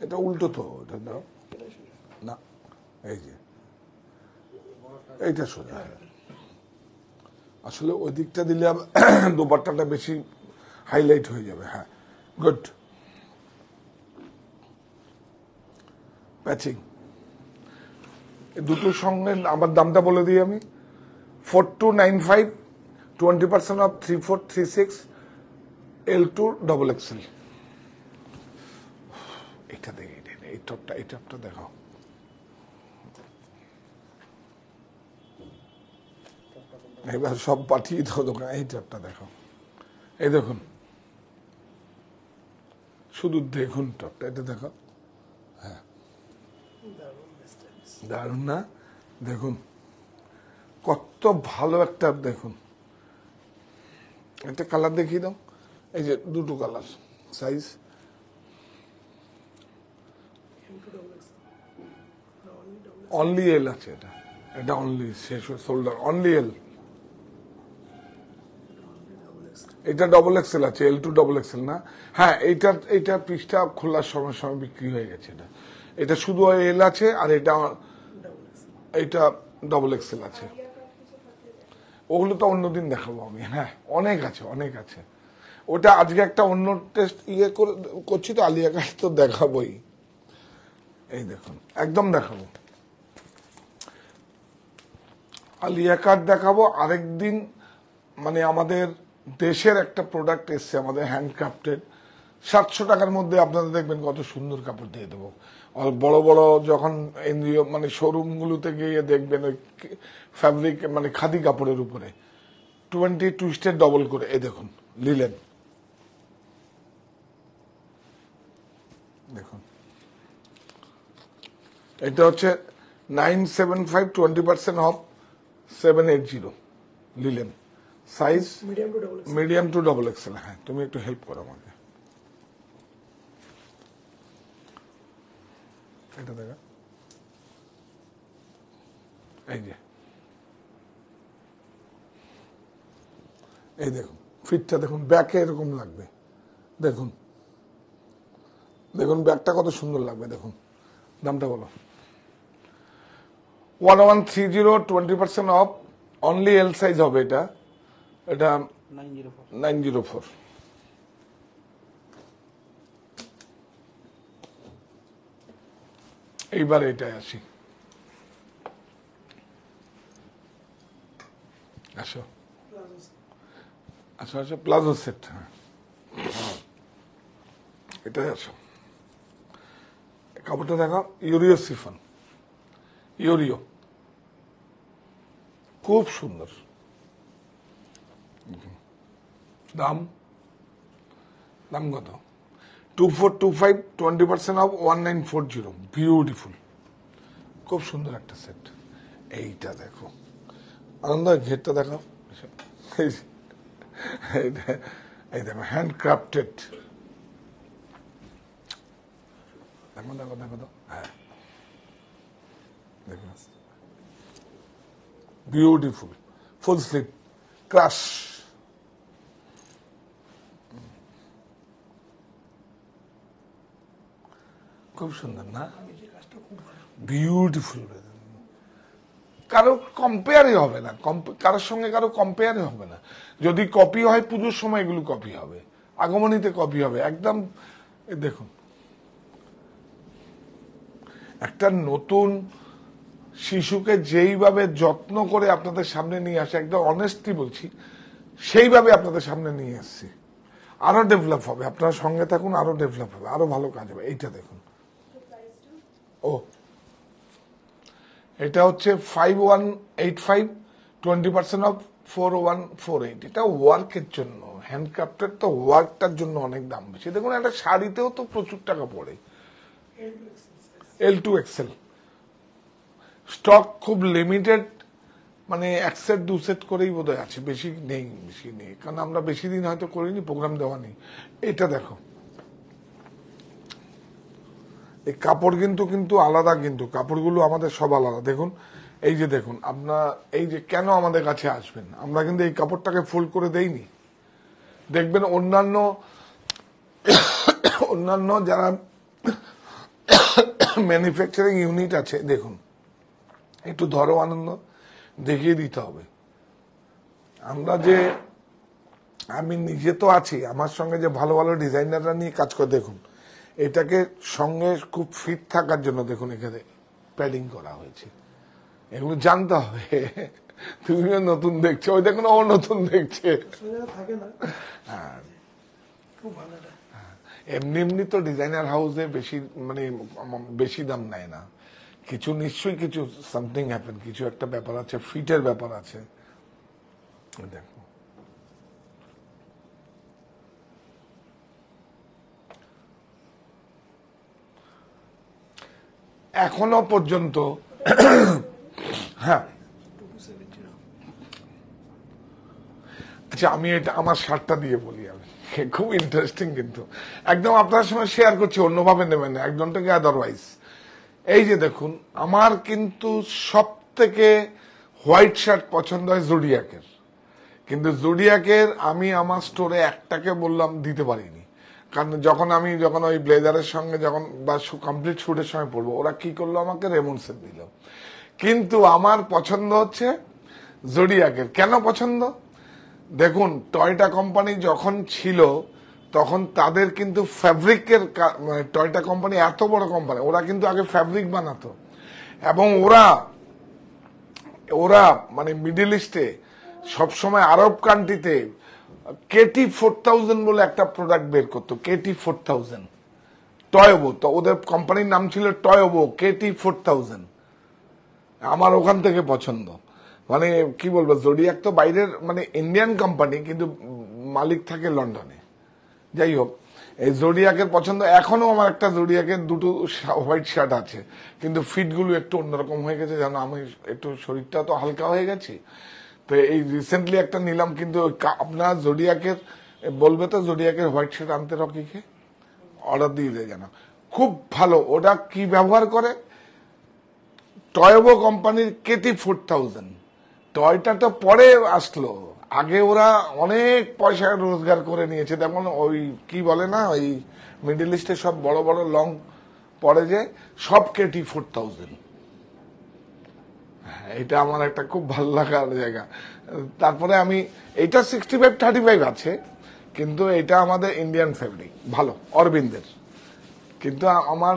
এটা উল্টো তো, এটা দাও না, এই যে এইটা সোজা। আসলে ওই দিকটা দিলে দোপাট্টাটা বেশি হাইলাইট হয়ে যাবে। হ্যাঁ, গুড। প্যাচিং। দুটোর সঙ্গে আমার দামটা বলে দিই আমি, 4295, 20% অফ 3436, L2 ডবল এক্সেল। এটা দেখে এই টপটা দেখাও। এবার সব পাঠিয়ে দাও দোকান। এই টপটা দেখাও, এই দেখুন, শুধু দেখুন টপটা, এটা দেখো। হ্যাঁ, দারুণ না? দেখুন কত ভালো একটা, দেখুন একটা কালার দেখিয়ে দাও। এই যে দুটো কালার সাইজ, অনলি এল আছে। এটা অনলি শেষ শোল্ডার, অনলি এল। এটা ডবল এক্সেল আছে, L2 ডবল এক্সেল না। হ্যাঁ, এইটা পিসটা খোলার সময় সময় বিক্রি হয়ে গেছে। এটা শুধু এল আছে, আর এটা ডবল এক্সেল আছে। ওগুলো তো অন্যদিন দেখাবো আমি। হ্যাঁ, অনেক আছে। ওটা আজকে একটা অন্য টেস্ট করছি তো, আলিয়া কাট তো দেখাবোই। এই দেখুন, একদম দেখাবো, আলিয়া কাট দেখাবো আরেকদিন। মানে আমাদের দেশের একটা প্রোডাক্ট এসছে, আমাদের হ্যান্ডক্রাফটেড, 700 টাকার মধ্যে আপনাদের দেখবেন কত সুন্দর কাপড় দিয়ে দেবো। বড় বড় যখন এনজিও মানে শোরুম গুলোতে গিয়ে দেখবেন ওই ফ্যাব্রিক মানে খাদি কাপড়ের উপরে 20 টুইস্টেড ডবল করে। এই দেখুন লিলেন, দেখুন এটা হচ্ছে 975, 20% of 780 linen, size medium to double XL. হ্যাঁ, তুমি একটু হেল্প করো আমাকে। এটা দেখা, এই দেখুন ফিটটা দেখুন, ব্যাকে এরকম লাগবে। দেখুন ব্যাকটা কত সুন্দর লাগবে। দেখুন দামটা বলো। 1130, 20% অফ, অনলি এল সাইজ হবে। এটা 904। এইবার এটাই আসি, আসো প্লাজো সেট। হ্যাঁ, এটাই আসো। কাপড়টা দেখো, ইউরিও সিফন, ইউরিও, খুব সুন্দর। দাম কত? 2425, 20% অফ, 1940। বিউটিফুল, খুব সুন্দর একটা সেট। এইটা দেখো, আনন্দ ঘেরটা দেখো, এই দেখো হ্যান্ডক্রাফটেড। দেখো তো, হ্যাঁ দেখো, বিউটিফুল, ফুল স্লিভ, ক্রাশ। খুব সুন্দর না? বিউটিফুল। কারো কম্পেয়ারই হবে না, কারোর সঙ্গে কারো কম্পেয়ারই হবে না। যদি কপি হয় পুজোর সময় এগুলো কপি হবে, আগমনীতে কপি হবে একদম। দেখুন একটা নতুন শিশুকে যেইভাবে যত্ন করে আপনাদের সামনে নিয়ে আসে, একদম অনেস্টলি বলছি, সেইভাবে আপনাদের সামনে নিয়ে এসছি। আরো ডেভেলপ হবে, আপনারা সঙ্গে থাকুন, আরো ডেভেলপ হবে, আরো ভালো কাজ হবে। এইটা দেখুন, ও এটা হচ্ছে 5185, 20% অফ, 4148। এটা ওয়ার্কের জন্য, হ্যান্ডক্রাফটের তো ওয়ার্কটার জন্য অনেক দাম বেশি। দেখুন একটা শাড়িতেও তো প্রচুর টাকা পড়ে। L2 এক্সেল, স্টক খুব লিমিটেড, মানে এক সেট দু সেট করেই বোধহয় আছে, বেশি নেই কারণ আমরা বেশি দিন হয়তো করিনি, প্রোগ্রাম দেওয়া নেই। এটা দেখো, এই কাপড় কিন্তু আলাদা, কিন্তু কাপড়গুলো আমাদের সব আলাদা। দেখুন এই যে দেখুন, আপনার এই যে কেন আমাদের কাছে আসবেন, আমরা কিন্তু এই কাপড়টাকে ফোল্ড করে দেইনি। দেখবেন অন্যান্য যারা ম্যানুফ্যাকচারিং ইউনিট আছে, দেখুন একটু ধরো আনন্দ, দেখিয়ে দিতে হবে। আমি নিজে তো আছি, আমার সঙ্গে যে ভালো ভালো ডিজাইনাররা নিয়ে কাজ করে, দেখুন এটাকে সঙ্গে খুব ফিট থাকার জন্য দেখুন এখানে প্যাডিং করা হয়েছে। এগুলো জানতে হবে। তুমিও নতুন দেখছো, ওই দেখুন ও নতুন দেখছে। সোজা থাকে না, খুব ভালো এটা। এমনি এমনি তো ডিজাইনার হাউসে বেশি মানে বেশি দাম নেয় না, কিছু নিশ্চয়ই কিছু সামথিং হ্যাপেন, কিছু একটা ব্যাপার আছে, ফিটের ব্যাপার আছে। দেখো এখনো পর্যন্ত হ্যাঁ, 2270। আচ্ছা আমি এটা আমার শার্টটা দিয়ে বলি, আমি খুব ইন্টারেস্টিং, কিন্তু একদম আপনার সঙ্গে শেয়ার করছি, অন্যভাবে নেবেন না একজনটাকে আদারওয়াইজ। এই যে দেখুন, আমার কিন্তু সব থেকে হোয়াইট শার্ট পছন্দ হয় জুডিয়াকের, কিন্তু জুডিয়াকের আমি আমার স্টোরে একটাকে বললাম দিতে পারিনি, কারণ যখন ওই ব্লেজারের সঙ্গে যখন বা কমপ্লিট শুটের সঙ্গে পড়বো, ওরা কি করলো আমাকে রেমন্ডসের দিল। কিন্তু আমার পছন্দ হচ্ছে জুডিয়াকের। কেন পছন্দ? দেখুন, টয়টা কোম্পানি যখন ছিল তখন তাদের কিন্তু ফ্যাব্রিকের, টয়টা কোম্পানি এত বড় কোম্পানি, ওরা কিন্তু আগে ফ্যাব্রিক বানাতো, এবং ওরা মানে মিডল ইস্টে সবসময় আরব কান্ট্রিতে কেটি 4000 বলে একটা প্রোডাক্ট বের করতো, কেটি 4000 টয়োবো, তো ওদের কোম্পানির নাম ছিল টয়োবো কেটি 4000। আমার ওখান থেকে পছন্দ, মানে কি বলবো, জোডিয়াক তো বাইরের মানে ইন্ডিয়ান কোম্পানি, কিন্তু মালিক থাকে লন্ডনে। যাই হোক, এই জোডিয়াকের পছন্দ। এখনো আমার একটা জোডিয়াকের দুটো হোয়াইট শার্ট আছে, কিন্তু ফিটগুলো একটু অন্যরকম হয়ে গেছে, জানো আমি একটু শরীরটা তো হালকা হয়ে গেছে, তো এই রিসেন্টলি একটা নিলাম। কিন্তু আপনার জোডিয়াকের বলবে তো জোডিয়াকের হোয়াইট শার্ট আনতে, রকিকে অর্ডার দিয়ে দেয়, জানো খুব ভালো। ওটা কি ব্যবহার করে? টয়োবো কোম্পানির কেটি 4000। টয়টা তো পরে আসলো, আগে ওরা অনেক পয়সা রোজগার করে নিয়েছে। যেমন ওই কি বলে না, ওই মিডল ইস্টে সব বড় বড় লং পরে যে সব কেটি 4000। এটা আমার একটা খুব ভালো লাগার জায়গা। তারপরে আমি এটা 65-35 আছে, কিন্তু এটা আমাদের ইন্ডিয়ান ফেব্রিক, ভালো অরবিন্দের। কিন্তু আমার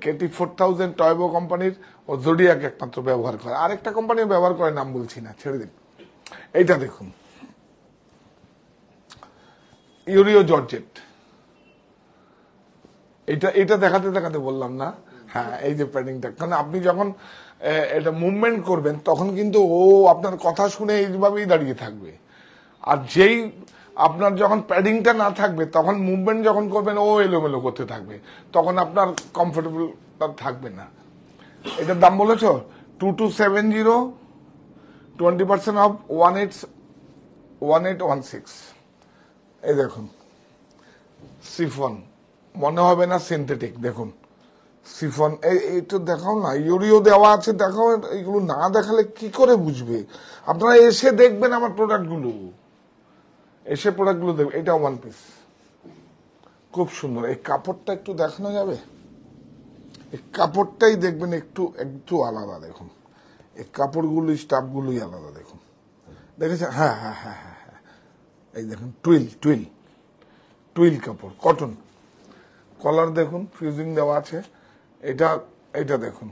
কেটি 4000 টয়বো কোম্পানির ও জোডিয়াক একমাত্র ব্যবহার করে, আরেকটা কোম্পানি ব্যবহার করে, নাম বলছি না, ছেড়ে দিন। এইটা দেখুন, ইউরিও জর্জেট। এটা দেখাতে দেখাতে বললাম না, হ্যাঁ এই যে প্যাডিংটা, কারণ আপনি যখন এটা মুভমেন্ট করবেন তখন কিন্তু ও আপনার কথা শুনে এইভাবেই দাঁড়িয়ে থাকবে, আর যেই আপনার যখন প্যাডিংটা না থাকবে তখন মুভমেন্ট যখন করবেন ও এলোমেলো করতে থাকবে, তখন আপনার কমফোর্টেবল থাকবে না। এটার দাম বলেছ 2270, 20% অফ 1816। এই দেখুন সিফন, মনে হবে না সিনথেটিক, দেখুন সিফন। এইটা দেখাও না, ইউরিও দেওয়া আছে, দেখাও। এইগুলো না দেখালে কি করে বুঝবে? আপনারা এসে দেখবেন আমার প্রোডাক্টগুলো, এসে প্রোডাক্টগুলো দেখবেন। এটা ওয়ান পিস, খুব সুন্দর। এই কাপড়টা একটু দেখানো যাবে? এই কাপড়টাই দেখবেন একটু একটু আলাদা, দেখুন এই কাপড়গুলো স্টাফগুলোই আলাদা, দেখুন দেখেছেন? হ্যাঁ হ্যাঁ হ্যাঁ হ্যাঁ হ্যাঁ, এই দেখুন টুইল কাপড়, কটন। কলার দেখুন ফিউজিং দেওয়া আছে। এটা দেখুন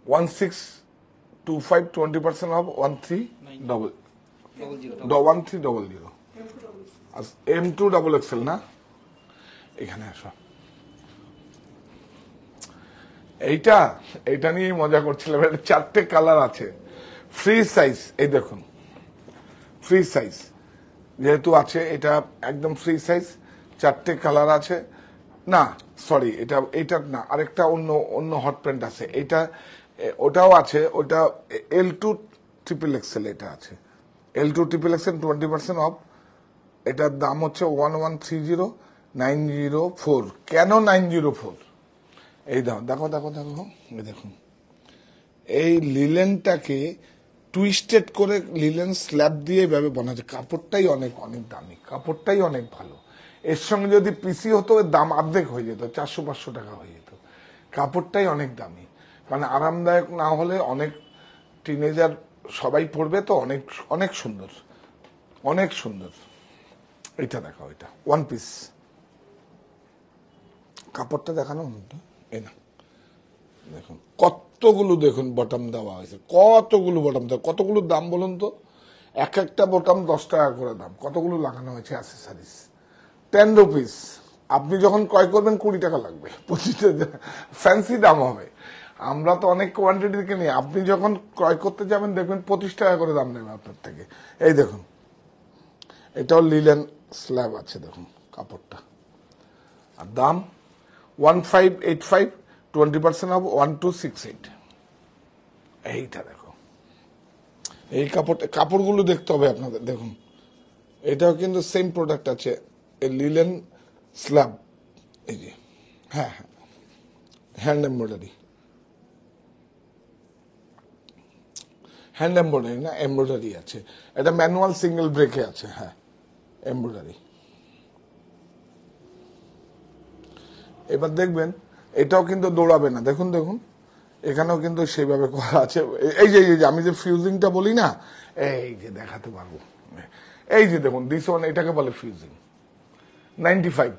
1625, 20% অফ 1300। M2XXL না? এখানে আসো, এইটা নিয়ে মজা করছিলাম। এটা 4টে কালার আছে, ফ্রি সাইজ। এই দেখুন ফ্রি সাইজ যেহেতু আছে, এটা একদম ফ্রি সাইজ, 4টে কালার আছে। না সরি, এটা না, আরেকটা অন্য হট প্যান্ট আছে, ওটাও আছে। ওটা L2XXL, এটা আছে L2XXL 20% অফ। এটার দাম হচ্ছে 1130904। কেন 904? এই দেখো, দেখুন এই লিলেনটাকে টুইস্টেড করে লিলেন স্ল্যাব দিয়ে এভাবে বানাচ্ছে। কাপড়টাই অনেক অনেক দামি, কাপড়টাই অনেক ভালো। এর সঙ্গে যদি পিসি হতো এর দাম অর্ধেক হয়ে যেত, 400-500 টাকা হয়ে যেত। কাপড়টাই অনেক দামি, মানে আরামদায়ক না হলে অনেক টিনেজার সবাই পরবে তো, অনেক অনেক সুন্দর, অনেক সুন্দর। এটা দেখো, এটা ওয়ান পিস, কাপড়টা দেখানো হতো এই না, দেখুন কতগুলো, দেখুন বটম দেওয়া হয়েছে, কতগুলো বটম দেওয়া, কতগুলো দাম বলুন তো? এক একটা বটম 10 টাকা করে দাম, কতগুলো লাগানো হয়েছে অ্যাসেসরিজ, 10 রুপিস। আপনি যখন ক্রয় করবেন 20 টাকা লাগবে, 25টা ফ্যান্সি দাম হবে। আমরা তো অনেক কোয়ান্টিটি কিনি, আপনি যখন ক্রয় করতে যাবেন দেখবেন 25 টাকা করে দাম নেবে আপনার থেকে। এই দেখুন, এটাও লিলেন স্ল্যাব আছে, দেখুন কাপড়টা, আর দাম 1585, 20% অফ 1268। এইটা দেখো, এই কাপড়গুলো দেখতে হবে আপনাদের। দেখুন এটাও কিন্তু সেম প্রোডাক্ট আছে, লিলেন স্ল্যাব, এই যে, হ্যাঁ হ্যাঁ, হ্যান্ড এমব্রয়ডারি, হ্যান্ড এমব্রয়ডারি না, এমব্রয়ডারি আছে। এটা ম্যানুয়াল সিঙ্গেল ব্রেকে আছে, হ্যাঁ এমব্রয়ডারি। এবার দেখবেন এটাও কিন্তু দৌড়াবে না, দেখুন দেখুন এখানেও কিন্তু সেইভাবে করা আছে। এই যে আমি যে ফিউজিংটা বলি না, এই যে দেখাতে পারবো, এই যে দেখুন দিস ওয়ান, এটাকে বলে ফিউজিং 95,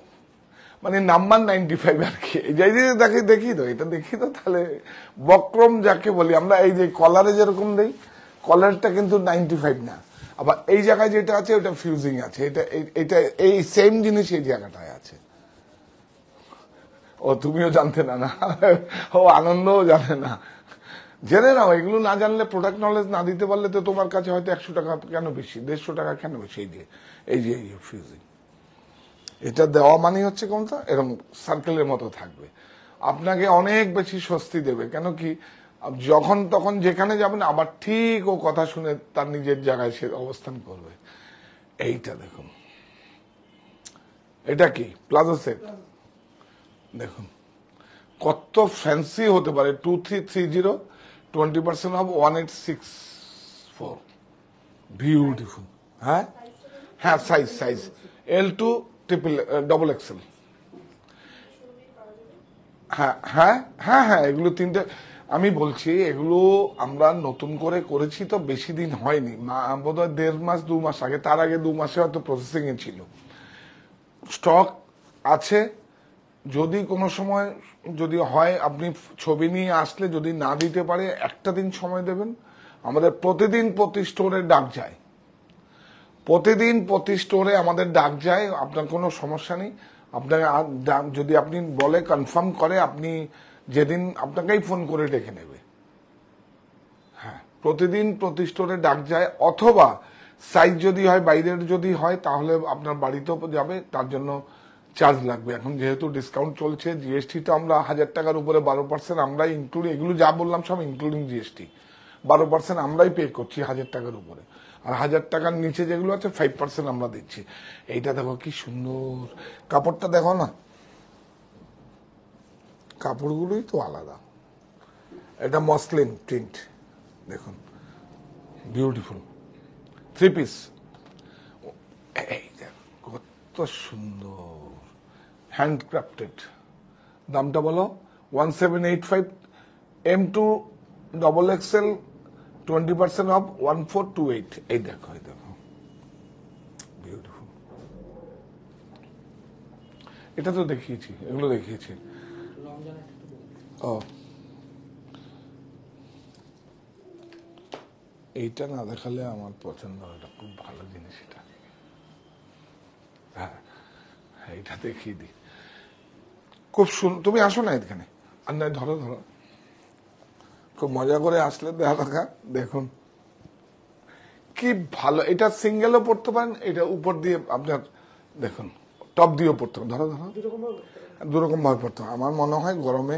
মানে নাম্বার 95 আর কি। এই যে দেখি তো, এটা দেখি তো তাহলে, বক্রম যাকে বলি আমরা, এই যে কলারে যেরকম দেই, কলারটা কিন্তু 95 না, আবার এই জায়গায় যেটা আছে ওটা ফিউজিং আছে, এটা এই সেম জিনিস এই জায়গাটায় আছে। ও তুমিও জানতে না? না, ও আনন্দও জানে না। জেনে নাও, এগুলো না জানলে, প্রোডাক্ট নলেজ না দিতে পারলে তো তোমার কাছে হয়তো 100 টাকা কেন বেশি, 150 টাকা কেন বেশি। এই যে ফিউজিং, এটা দেওয়া মানে হচ্ছে কোনটা, এরকম সার্কেলের মতো থাকবে, আপনাকে অনেক বেশি স্বস্তি দেবে। কেন কি, যখন তখন যেখানে যাবেন আবার ঠিক ও কথা শুনে তার নিজের জায়গায় সে অবস্থান করবে। এইটা দেখুন, এটা কি প্লাজো সেট, দেখুন কত ফ্যান্সি হতে পারে। 2330, 20% অফ 1864, বিউটিফুল। হ্যাঁ হ্যাঁ, সাইজ L2 ডবল এক্সেল। হ্যাঁ হ্যাঁ হ্যাঁ হ্যাঁ, এগুলো তিনটে আমি বলছি, এগুলো আমরা নতুন করে করেছি তো, বেশি দিন হয়নি, বোধহয় 1.5 মাস 2 মাস আগে, তার আগে 2 মাসে হয়তো প্রসেসিং এ ছিল। স্টক আছে, যদি কোনো সময় যদি হয়, আপনি ছবি নিয়ে আসলে যদি না দিতে পারে, একটা দিন সময় দেবেন। আমাদের প্রতিদিন প্রতি স্টোরে ডাক যায়, প্রতিদিন প্রতি স্টোরে আমাদের ডাক যায়, আপনার কোনো সমস্যা নেই। আপনাকে যদি আপনি বলে, কনফার্ম করে, আপনি যেদিন আপনাকেই ফোন করে ডেকে নেবে। হ্যাঁ, প্রতিদিন প্রতি স্টোরে ডাক যায়, অথবা সাইজ যদি হয়, বাইরের যদি হয়, তাহলে আপনার বাড়িতেও যাবে, তার জন্য চার্জ লাগবে। এখন যেহেতু ডিসকাউন্ট চলছে, জিএসটি তো আমরা 1000 টাকার উপরে 12% আমরাই ইনক্লুড, এগুলো যা বললাম সব ইনক্লুডিং জিএসটি, 12% আমরাই পে করছি 1000 টাকার উপরে, আর 1000 টাকার নিচে যেগুলো আছে 5% আমরা দিচ্ছি। এইটা দেখো কি সুন্দর, কাপড়টা দেখো না, কাপড়গুলোই তো আলাদা। এটা মসলিন প্রিন্ট, দেখুন বিউটিফুল 3 পিস। এই দেখো কত সুন্দর, হ্যান্ডক্রাফটেড। দামটা বলো 1785, M2 ডবল এক্সেল, 20% অফ 1428। এই দেখো, এই দেখো বিউটিফুল। এটা তো দেখিয়েছি, এগুলো দেখিয়েছি। ও, এইটা না দেখালে আমার পছন্দ হয়, এটা খুব ভালো জিনিস। এটা হ্যাঁ, এইটা দেখিয়ে দিই, খুব তুমি আসো না এখানে, আর নয় ধরো, খুব মজা করে আসলে দেখা। দেখুন কি ভালো, এটা সিঙ্গেলও পড়তে পারেন, এটা উপর দিয়ে আপনার দেখুন টপ দিয়েও পড়তে পারেন, ধরো দুরকম ভাবে পড়তে হবে। আমার মনে হয় গরমে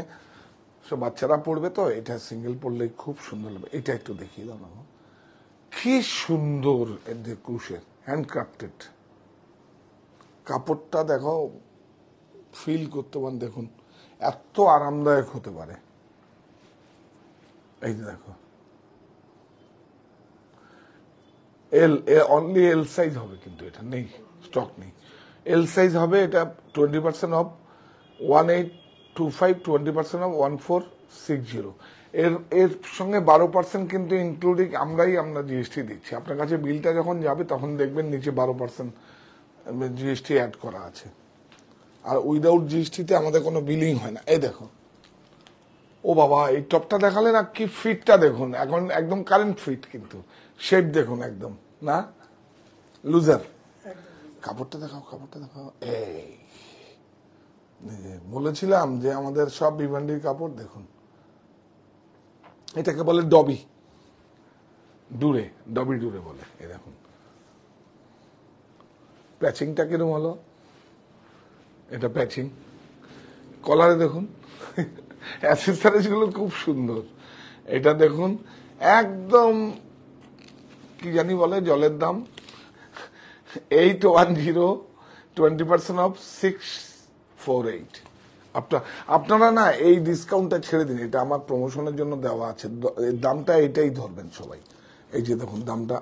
সব বাচ্চারা পড়বে তো, এটা সিঙ্গেল পড়লেই খুব সুন্দর লাগবে। এটা একটু দেখিয়ে দাও না, কি সুন্দর, ক্রুশের হ্যান্ডক্রাফটেড। কাপড়টা দেখো, ফিল করতে পারেন, দেখুন এত আরামদায়ক হতে পারে। এই যে দেখো, অনলি এল সাইজ হবে, কিন্তু এটা নেই, স্টক নেই। এল সাইজ হবে, এটা 20% অফ 1825, 20% অফ 1460। এর সঙ্গে 12% কিন্তু ইনক্লুডিং আমরা জিএসটি দিচ্ছি। আপনার কাছে বিলটা যখন যাবে তখন দেখবেন নিচে 12% জিএসটি অ্যাড করা আছে। আর উইদাউট জিএসটিতে আমাদের কোনো বিলিং হয় না। এই দেখো, ও বাবা, এই টপটা দেখালে না, কি ফিটটা দেখুন, এখন একদম কারেন্ট ফিট, কিন্তু শেপ দেখুন একদম না লুজার। কাপড়টা দেখাও, কাপড়টা দেখাও। এই বলেছিলাম যে আমাদের সব ভিভান্ডির কাপড় দেখুন, এটাকে বলে ডবি ডুরে, ডবি ডুরে বলে। এই দেখুন প্যাচিংটা কিরম হলো, এটা প্যাচিং, কলারে দেখুন অ্যাসেসরিজ গুলো খুব সুন্দর। এটা দেখুন একদম কি জানি বলে, জলের দাম 810, 20% অফ 648। আপনারা না এই ডিসকাউন্টটা ছেড়ে দিন, এটা আমার প্রমোশনের জন্য দেওয়া আছে। দামটা এটাই ধরবেন সবাই। এই যে দেখুন দামটা,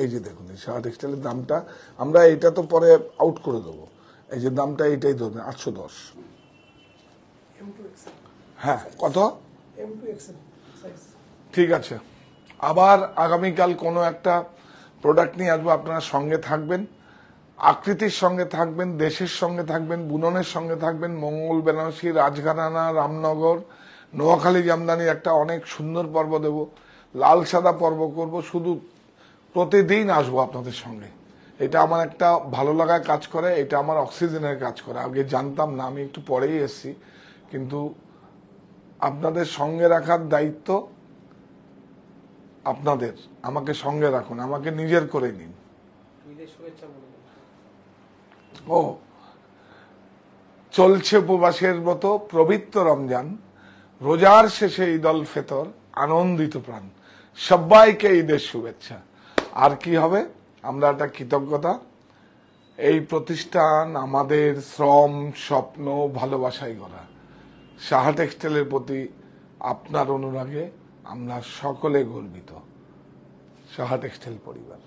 এই যে দেখুন এই সারা টেক্সটাইলের দামটা, আমরা এটা তো পরে আউট করে দেবো। এই যে দামটা এইটাই ধরবেন, 810। হ্যাঁ, কত? ঠিক আছে, আবার আগামীকাল কোনো একটা প্রোডাক্ট নিয়ে আসবো। আপনারা সঙ্গে থাকবেন, আকৃতির সঙ্গে থাকবেন, দেশের সঙ্গে থাকবেন, বুননের সঙ্গে থাকবেন। মঙ্গল, বেনারসি, রাজঘরানা, রামনগর, নোয়াখালী জামদানির একটা অনেক সুন্দর পর্ব দেব, লাল সাদা পর্ব করব। শুধু প্রতিদিন আসবো আপনাদের সঙ্গে। এটা আমার একটা ভালো লাগায় কাজ করে, এটা আমার অক্সিজেনের কাজ করে। আগে জানতাম না, আমি একটু পরেই এসেছি, কিন্তু আপনাদের সঙ্গে রাখার দায়িত্ব আপনাদের। আমাকে সঙ্গে রাখুন, আমাকে নিজের করে নিন। ঈদের শুভেচ্ছা বলুন। ও চলছে উপবাসের মতো পবিত্র রমজান, রোজার শেষে ঈদ উল ফিতর, আনন্দিত প্রাণ, সবাইকে ঈদের শুভেচ্ছা। আর কি হবে, আমরা একটা কৃতজ্ঞতা, এই প্রতিষ্ঠান আমাদের শ্রম, স্বপ্ন, ভালোবাসায় গড়া। সাহা টেক্সটাইলের প্রতি আপনার অনুরাগে আমরা সকলে গর্বিত। সাহা টেক্সটাইল পরিবার।